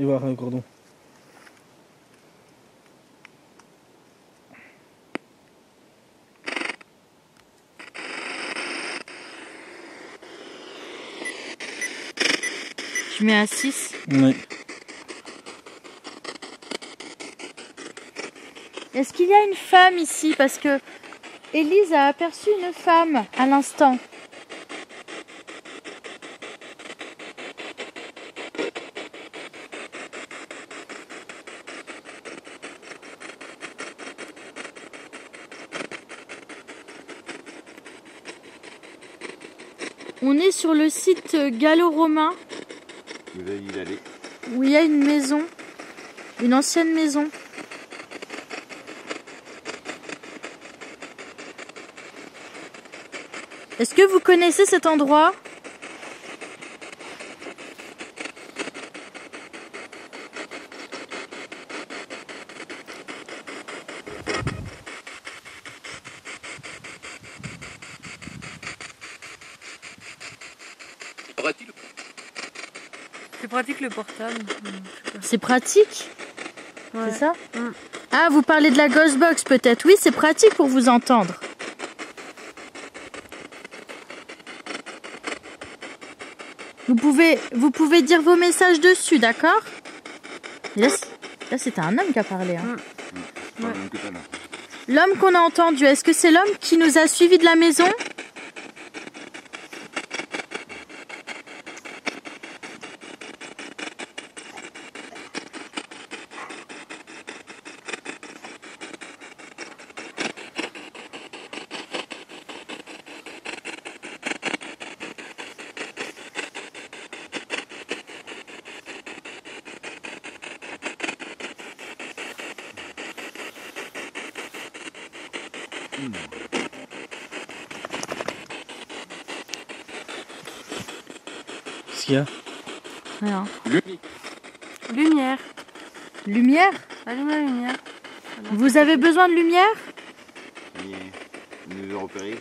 Et voir le cordon. Je mets à 6. Ouais. Est-ce qu'il y a une femme ici? Parce que Élise a aperçu une femme à l'instant. On est sur le site gallo-romain vous allez y aller. où il y a une maison, une ancienne maison. Est-ce que vous connaissez cet endroit? C'est pratique le portable. C'est pratique, Ouais. c'est ça? Mm. Ah, vous parlez de la Ghostbox peut-être. Oui, c'est pratique pour vous entendre. Vous pouvez dire vos messages dessus, d'accord? Là, c'était un homme qui a parlé. Hein. C'est pas le même que t'as là. L'homme qu'on a entendu, est-ce que c'est l'homme qui nous a suivis de la maison? Qu'est-ce qu'il y a? Rien. Lumière. Lumière? Allume la lumière. Vous avez besoin de lumière? Il nous a repérés.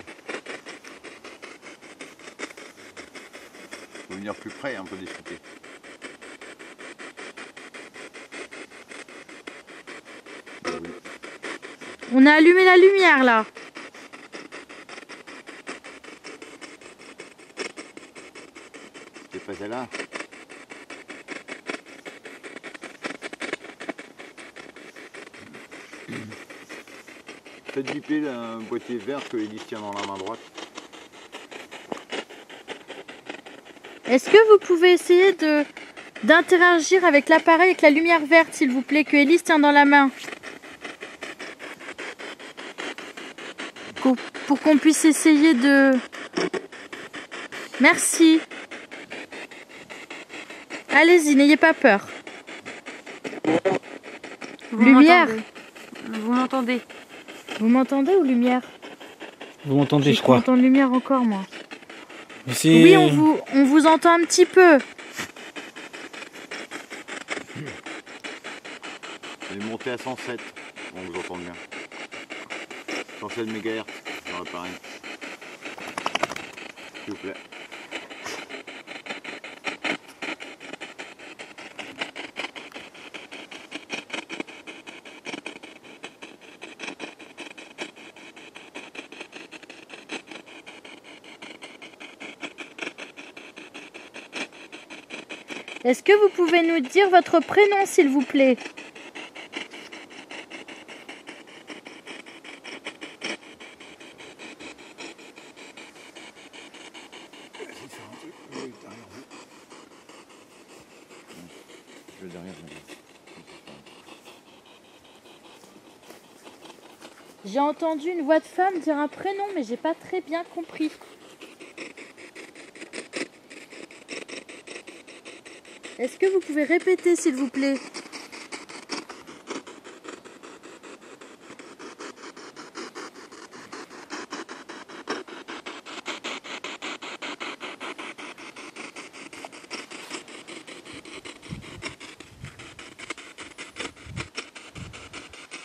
Faut venir plus près un peu discuter. Oui. On a allumé la lumière là. C'est pas celle-là. Faites biper un boîtier vert que Élise tient dans la main droite. Est-ce que vous pouvez essayer d'interagir avec l'appareil avec la lumière verte, s'il vous plaît, que Élise tient dans la main? Pour qu'on puisse essayer de... Merci. Allez-y, n'ayez pas peur. Vous Lumière. m'entendez? Vous m'entendez? Vous m'entendez ou lumière? Vous m'entendez, je crois. J'entends lumière encore, moi. Mais c'est... Oui, on vous entend un petit peu. Elle est montée à 107, on vous entend bien. 107 MHz, ça va pareil. S'il vous plaît. Est-ce que vous pouvez nous dire votre prénom, s'il vous plaît? J'ai entendu une voix de femme dire un prénom, mais j'ai pas très bien compris. Est-ce que vous pouvez répéter, s'il vous plaît?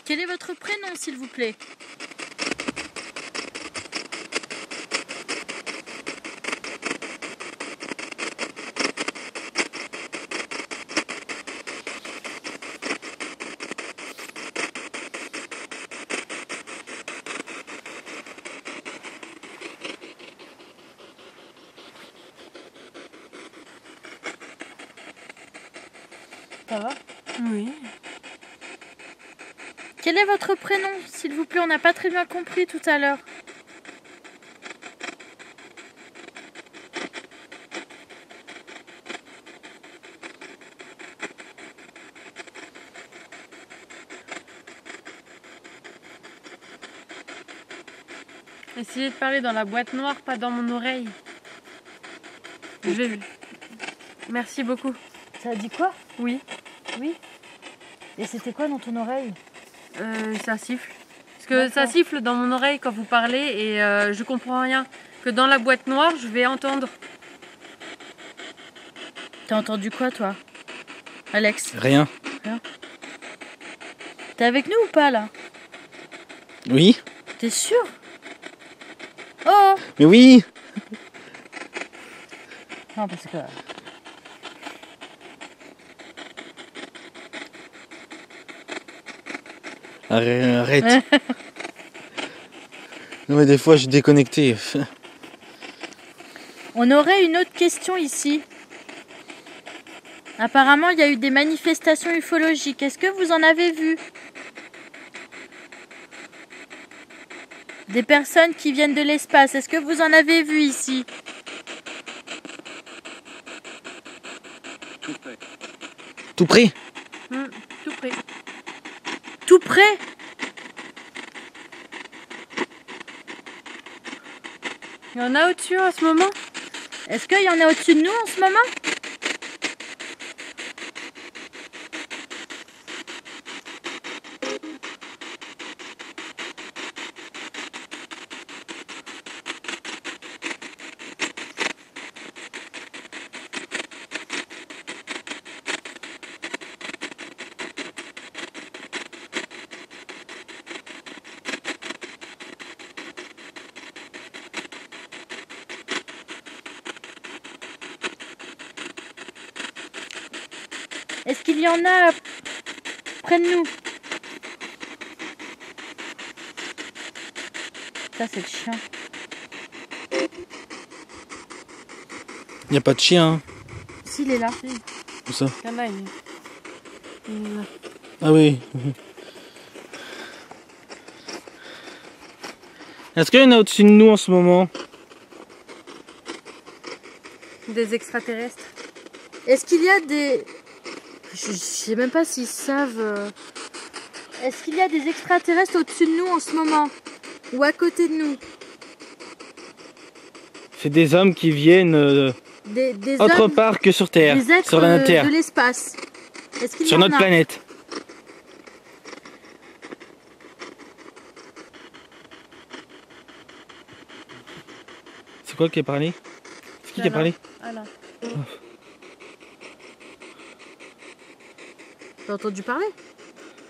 Quel est votre prénom, s'il vous plaît? Ça va? Oui. Quel est votre prénom, s'il vous plaît? On n'a pas très bien compris tout à l'heure. Essayez de parler dans la boîte noire, pas dans mon oreille. Merci beaucoup. Ça a dit quoi? Oui. Oui. Et c'était quoi dans ton oreille? Ça siffle. Parce que ça D'accord. siffle dans mon oreille quand vous parlez et je comprends rien. Que dans la boîte noire, je vais entendre. T'as entendu quoi, toi, Alex? Rien. T'es avec nous ou pas, là? Oui? T'es sûr? Oh! Mais oui! Non, parce que... Arrête. Non mais des fois je suis déconnecté. On aurait une autre question ici. Apparemment, il y a eu des manifestations ufologiques. Est-ce que vous en avez vu? Des personnes qui viennent de l'espace. Est-ce que vous en avez vu ici? Tout près? Tout près. Tout près? Il y en a au-dessus en ce moment? Est-ce qu'il y en a au-dessus de nous en ce moment? Est-ce qu'il y en a près de nous? Ça, c'est le chien. Y a pas de chien, hein. S'il est là. Où ça? Il y en a, il est là. Ah oui. Est-ce qu'il y en a au-dessus de nous en ce moment? Des extraterrestres. Est-ce qu'il y a des... Je sais même pas s'ils savent... Est-ce qu'il y a des extraterrestres au-dessus de nous en ce moment? Ou à côté de nous? C'est des hommes qui viennent Des autre hommes, part que sur Terre, des êtres sur la Terre, de l'espace. Est-ce qu'il y sur en notre a? planète. C'est quoi qui a parlé? C'est qui a parlé? Alain. T'as entendu parler?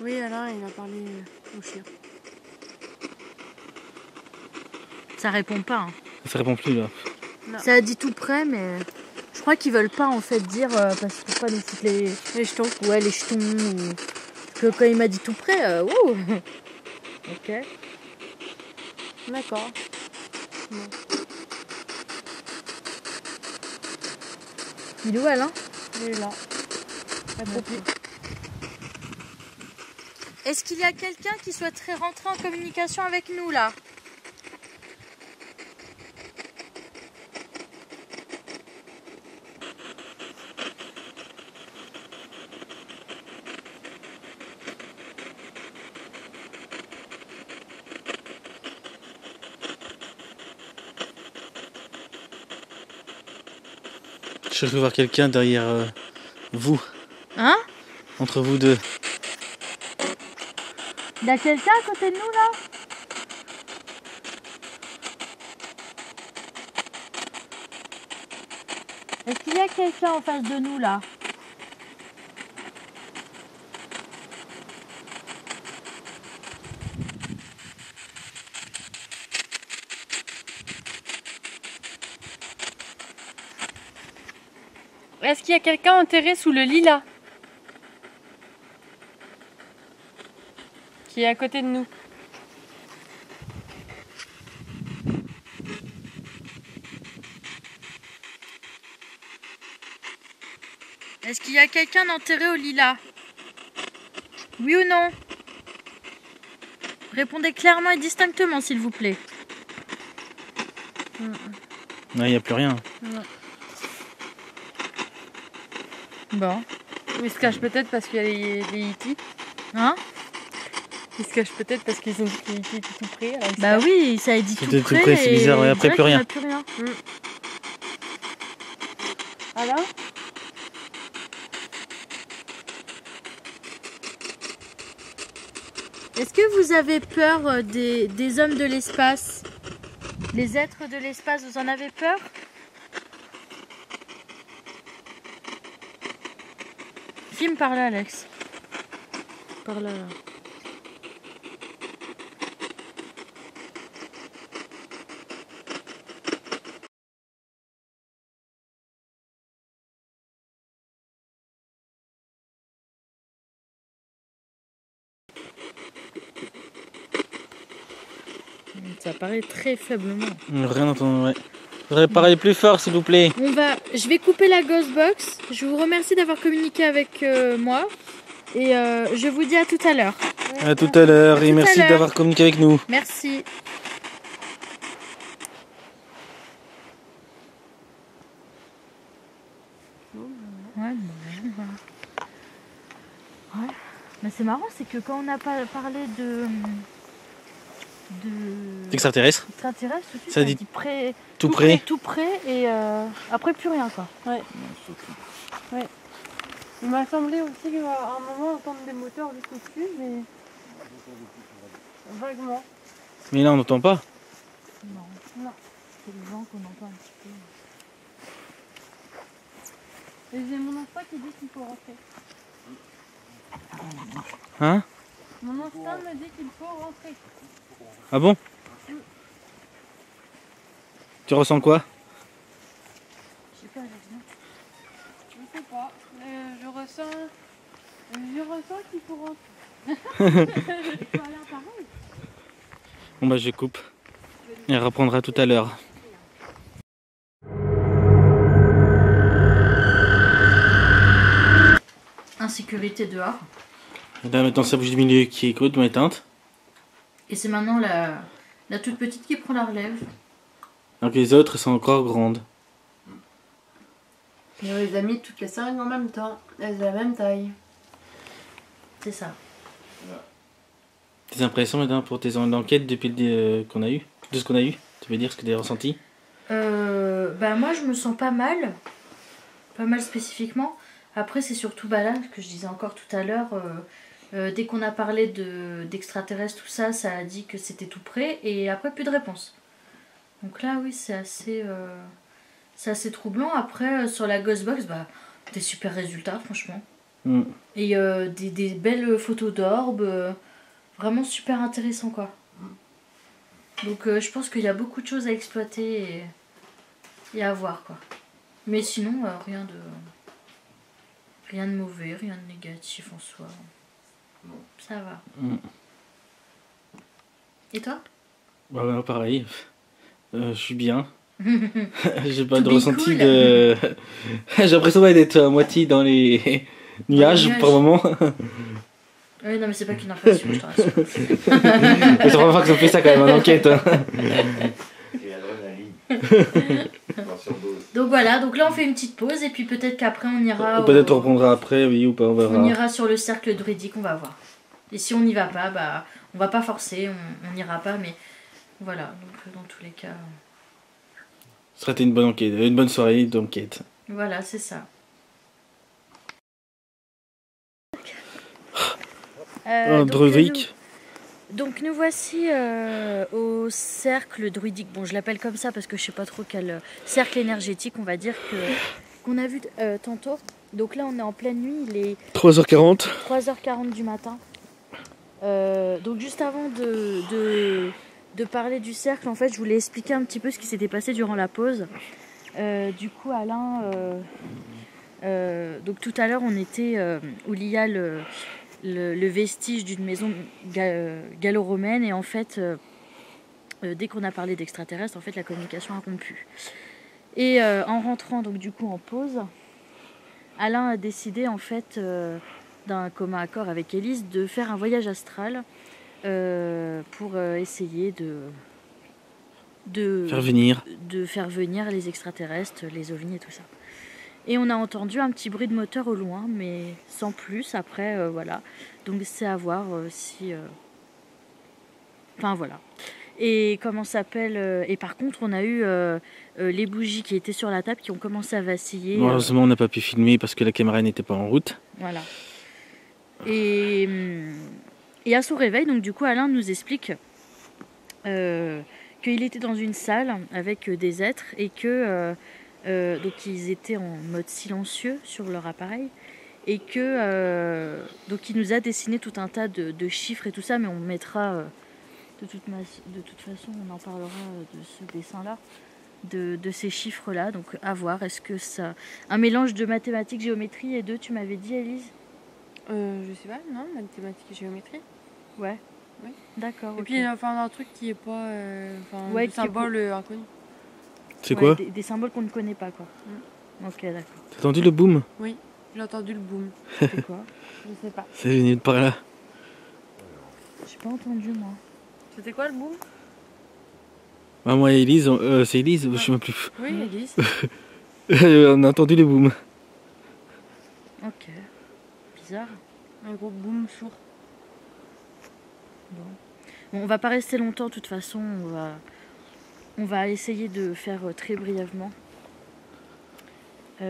Oui, Alain, il a parlé au chien. Ça répond pas. Hein. Ça répond plus là. Non. Ça a dit tout près, mais je crois qu'ils veulent pas en fait dire parce qu'ils peuvent pas nous foutre les jetons. Ouais, les jetons. Ou... Parce que quand il m'a dit tout près, wouh. Ok. D'accord. Bon. Il est où, Alain? Il est là. Est-ce qu'il y a quelqu'un qui souhaiterait rentrer en communication avec nous là? Je veux voir quelqu'un derrière vous. Hein? Entre vous deux. Il y a quelqu'un à côté de nous là? Est-ce qu'il y a quelqu'un en face de nous là? Est-ce qu'il y a quelqu'un enterré sous le lilas? Qui est à côté de nous? Est-ce qu'il y a quelqu'un enterré au lilas? Oui ou non? Répondez clairement et distinctement s'il vous plaît. Non, il n'y a plus rien. Bon. Ils se cachent peut-être parce qu'il y a les E.T. Hein? Ils se cachent peut-être parce qu'ils ont dit que les E.T. étaient tout près. alors ils se Bah cachent. oui, ça a dit C'était tout près. c'est bizarre, ouais, après direct, plus rien. on a plus rien. Alors? Est-ce que vous avez peur des hommes de l'espace? Les êtres de l'espace, vous en avez peur? Filme par là, Alex. Par là, là. Ça paraît très faiblement. Rien entendu, ouais. Faudrait parler plus fort, s'il vous plaît. Je vais couper la Ghostbox. Je vous remercie d'avoir communiqué avec moi. Et je vous dis à tout à l'heure. À tout à l'heure, et tout à merci l'heure. d'avoir communiqué avec nous. Merci. Ouais. Mais c'est marrant, c'est que quand on a parlé de Extraterrestre, extraterrestres, tout de suite, Ça ça dit dit près, tout près. tout près, et après plus rien quoi. Il m'a semblé aussi qu'à un moment entendre des moteurs juste au-dessus, mais vaguement. Mais là, on n'entend pas. Non, c'est le vent qu'on entend un petit peu. Et j'ai mon instinct qui dit qu'il faut rentrer. Hein? Mon instinct me dit qu'il faut rentrer. Ah bon? Tu ressens quoi? Je sais pas, Je sais pas. Je ressens qu'il faut rentrer. Bon bah je coupe. Et elle reprendra tout à l'heure. Insécurité dehors. Et là maintenant ça bouge du milieu qui est complètement éteinte. Et c'est maintenant la toute petite qui prend la relève. Alors que les autres sont encore grandes. Et on les a mis toutes les 5 en même temps. Elles ont la même taille. C'est ça. Tes impressions maintenant pour tes enquêtes depuis qu'on a eu? De ce qu'on a eu? Tu veux dire ce que tu as ressenti? Bah moi je me sens pas mal spécifiquement. Après c'est surtout là, ce que je disais encore tout à l'heure, dès qu'on a parlé d'extraterrestres, tout ça, ça a dit que c'était tout près et après plus de réponse. Donc là oui c'est assez troublant. Après sur la Ghostbox, bah des super résultats franchement. Et des belles photos d'orbes, vraiment super intéressant quoi. Donc je pense qu'il y a beaucoup de choses à exploiter et à voir quoi. Mais sinon rien de mauvais, rien de négatif en soi. Ça va. Et toi? Bah pareil. Je suis bien. J'ai pas To de be ressenti cool. de... J'ai l'impression d'être à moitié dans les nuages nuages. par moment. Oui non mais c'est pas qu'une impression, je te rassure. Mais c'est la première fois que ça me fait ça quand même en enquête. Hein. Et l'adrénaline. Donc voilà, donc là on fait une petite pause et puis peut-être qu'après on ira Peut-être on reprendra après, oui ou pas, on verra. on ira sur le cercle druidique, on va voir. Et si on n'y va pas, bah on va pas forcer, on n'ira pas, mais voilà, donc dans tous les cas, Ce serait une bonne enquête, une bonne soirée d'enquête. voilà, c'est ça. Druidique. Donc nous voici au cercle druidique. Bon, je l'appelle comme ça parce que je sais pas trop quel cercle énergétique on va dire qu'on a vu tantôt. Donc là on est en pleine nuit, il est 3h40. 3h40 du matin. Donc juste avant de parler du cercle, en fait je voulais expliquer un petit peu ce qui s'était passé durant la pause. Du coup Alain, donc tout à l'heure on était où il y a le vestige d'une maison gallo-romaine et en fait dès qu'on a parlé d'extraterrestres, en fait la communication a rompu. Et en rentrant donc du coup en pause, Alain a décidé en fait d'un commun accord avec Élise de faire un voyage astral pour essayer de faire venir les extraterrestres, les ovnis et tout ça. Et on a entendu un petit bruit de moteur au loin, mais sans plus. Après, voilà. Donc c'est à voir si... Enfin voilà. Et comment s'appelle et par contre, on a eu les bougies qui étaient sur la table qui ont commencé à vaciller. Heureusement, on n'a pas pu filmer parce que la caméra n'était pas en route. Voilà. Et à son réveil, donc du coup, Alain nous explique qu'il était dans une salle avec des êtres et que donc ils étaient en mode silencieux sur leur appareil et que donc il nous a dessiné tout un tas de chiffres et tout ça, mais on mettra de toute façon on en parlera de ce dessin là, de ces chiffres là, donc à voir. Est-ce que ça un mélange de mathématiques, géométrie et tu m'avais dit Élise? Je sais pas, non, mathématiques et géométrie. Ouais. Oui. D'accord. Et ok. puis enfin un truc qui est pas Ouais, un qui est symbole inconnu. C'est Ouais, quoi? des symboles qu'on ne connaît pas, quoi. Ok, d'accord. T'as entendu le boom? Oui, j'ai entendu le boom. C'est quoi? Je sais pas. C'est venu de par là. J'ai pas entendu, moi. C'était quoi le boom? Ah, moi et Elise, c'est Elise, je sais même plus. Oui, Elise. On a entendu le boom. Ok. Bizarre. Un gros boom sourd. Bon, on va pas rester longtemps, de toute façon. On va essayer de faire très brièvement. Bon,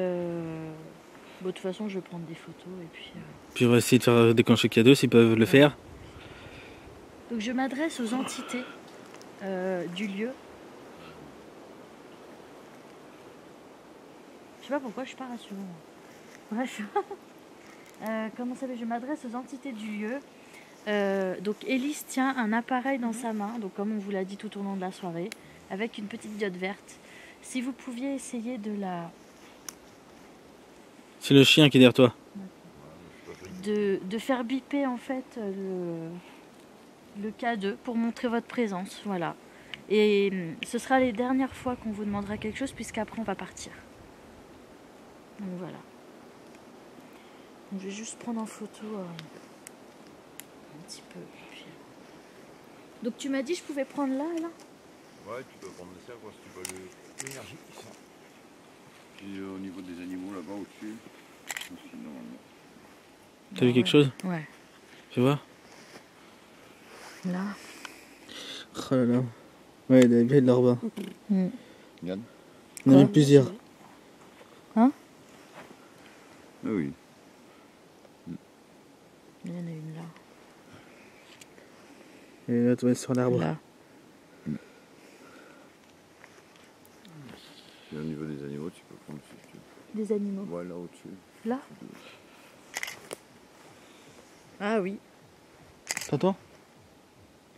de toute façon, je vais prendre des photos et puis. Puis on va essayer de faire déclencher le cadeau s'ils peuvent le faire. Donc, je m'adresse aux entités du lieu. Je sais pas pourquoi je suis pas rassurée. Bref. Comment ça s'appelle? Je m'adresse aux entités du lieu. Donc Élise tient un appareil dans sa main, donc comme on vous l'a dit tout au long de la soirée, avec une petite diode verte. Si vous pouviez essayer de C'est le chien qui est derrière toi. de faire biper en fait le K2 pour montrer votre présence, voilà. Et ce sera les dernières fois qu'on vous demandera quelque chose, puisqu'après on va partir. Donc voilà. Donc, je vais juste prendre en photo un petit peu. Puis... Donc tu m'as dit je pouvais prendre là. Ouais, tu peux prendre ça, voir si tu vois l'énergie qui sort. Puis au niveau des animaux là-bas au-dessus, aussi normalement. T'as vu quelque chose? Ouais. Fais voir. Là. Oh là là. Ouais, elle est belle là-bas. Regarde. Il y en a plusieurs. Ah oui. Il y en a une là. Et là, tu vas sur l'arbre. Là. Et au niveau des animaux, tu peux prendre si tu veux. Des animaux. Ouais, là au-dessus. Là. Ah oui. T'entends?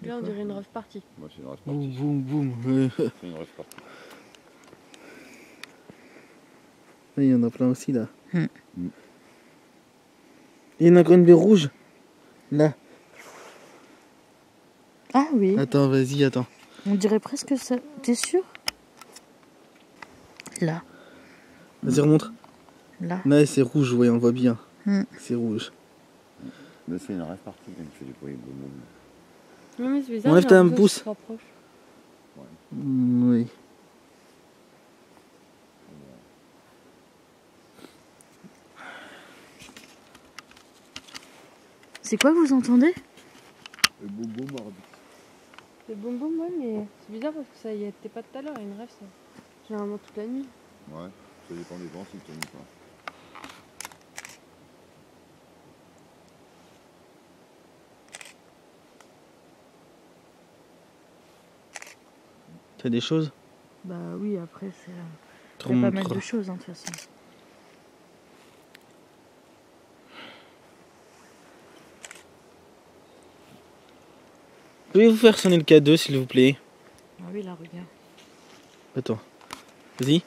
Là, on dirait une rave party. Moi, c'est une rave Boum, partie. boum, boum. C'est une rave partie. Il y en a plein aussi là. Hmm. Il y en a encore une bleue rouge. Là. Ah oui. Attends, vas-y, attends. On dirait presque ça. T'es sûr? Là. Vas-y, remonte. Là. Là, c'est rouge, ouais, on voit bien. C'est rouge. Mais c'est une rave partie quand il fait du bruit. Boum, boum. Non, mais c'est bizarre. Enlève j'ai ta l'impression que pouce. ça se rapproche. Oui. C'est quoi que vous entendez? Le boum boum mardi. C'est boum boum, ouais, mais c'est bizarre parce que ça y était pas tout à l'heure. Une rêve, ça. Généralement toute la nuit. Ouais, ça dépend des vents s'ils tournent pas. T'as des choses? Bah oui, après c'est. Te Il y a pas remontre. mal de choses hein, de toute façon. Pouvez-vous faire sonner le K2 s'il vous plaît? Ah oui, là, regarde. Attends. Vas-y.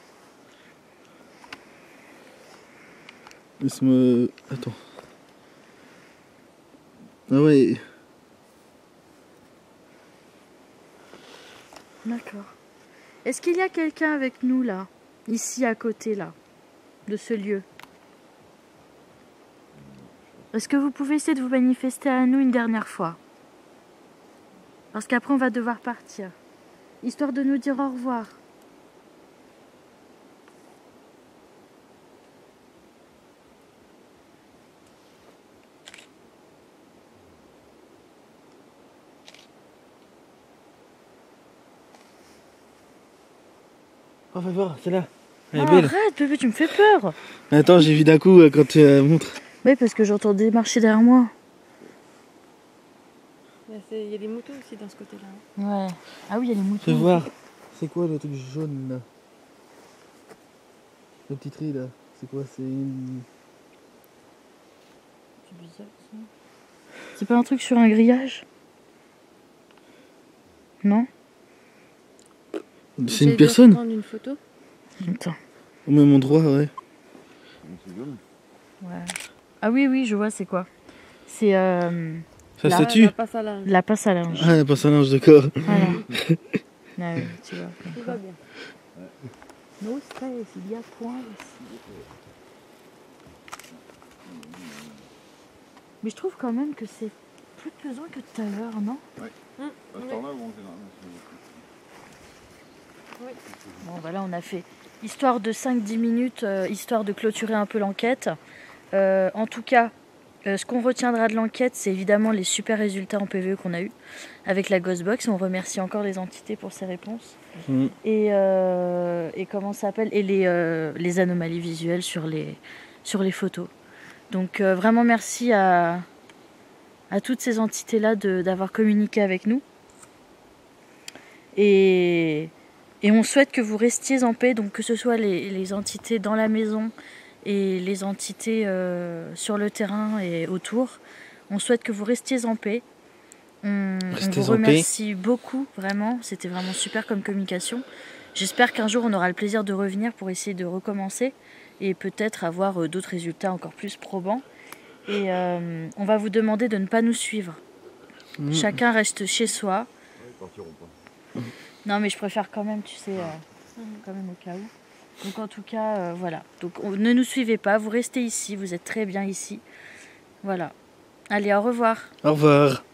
Laisse-moi. Attends. Ah ouais. D'accord. Est-ce qu'il y a quelqu'un avec nous là? Ici à côté là, de ce lieu? Est-ce que vous pouvez essayer de vous manifester à nous une dernière fois? Parce qu'après on va devoir partir. Histoire de nous dire au revoir. Oh, fais voir, c'est là. Elle est Oh, belle. arrête bébé, tu me fais peur. Attends, j'ai vu d'un coup quand tu montres. Oui, parce que j'entendais marcher derrière moi. Il y a des motos aussi dans ce côté-là. Ouais. Ah oui, il y a les moutons. Fais voir. C'est quoi le truc jaune là? Le petit tri là. C'est quoi? C'est une. C'est bizarre ça. C'est pas un truc sur un grillage? Non? C'est une personne? Prendre une photo. Attends. Au même endroit, ouais. C'est jaune. Ouais. Ah oui, oui, je vois c'est quoi. C'est Ça Là, statue La passe à linge. La pince à linge. Ah, la passe à linge, d'accord. Voilà. Ah oui, tu vois. Tout va bien. No stress, il y a point ici. Mais je trouve quand même que c'est plus pesant que tout à l'heure, non? Bon, voilà, on a fait histoire de 5-10 minutes, histoire de clôturer un peu l'enquête. En tout cas, ce qu'on retiendra de l'enquête, c'est évidemment les super résultats en PVE qu'on a eu avec la Ghostbox. On remercie encore les entités pour ces réponses. Et comment ça s'appelle? Et les anomalies visuelles sur les photos. Donc vraiment merci à toutes ces entités-là d'avoir communiqué avec nous. Et on souhaite que vous restiez en paix, donc que ce soit les entités dans la maison et les entités sur le terrain et autour. On souhaite que vous restiez en paix. On vous remercie beaucoup, vraiment. C'était vraiment super comme communication. J'espère qu'un jour on aura le plaisir de revenir pour essayer de recommencer et peut-être avoir d'autres résultats encore plus probants. Et on va vous demander de ne pas nous suivre. Chacun reste chez soi. Non mais je préfère quand même, tu sais, quand même au cas où. Donc en tout cas, voilà. Donc ne nous suivez pas, vous restez ici, vous êtes très bien ici. Voilà. Allez, au revoir. Au revoir.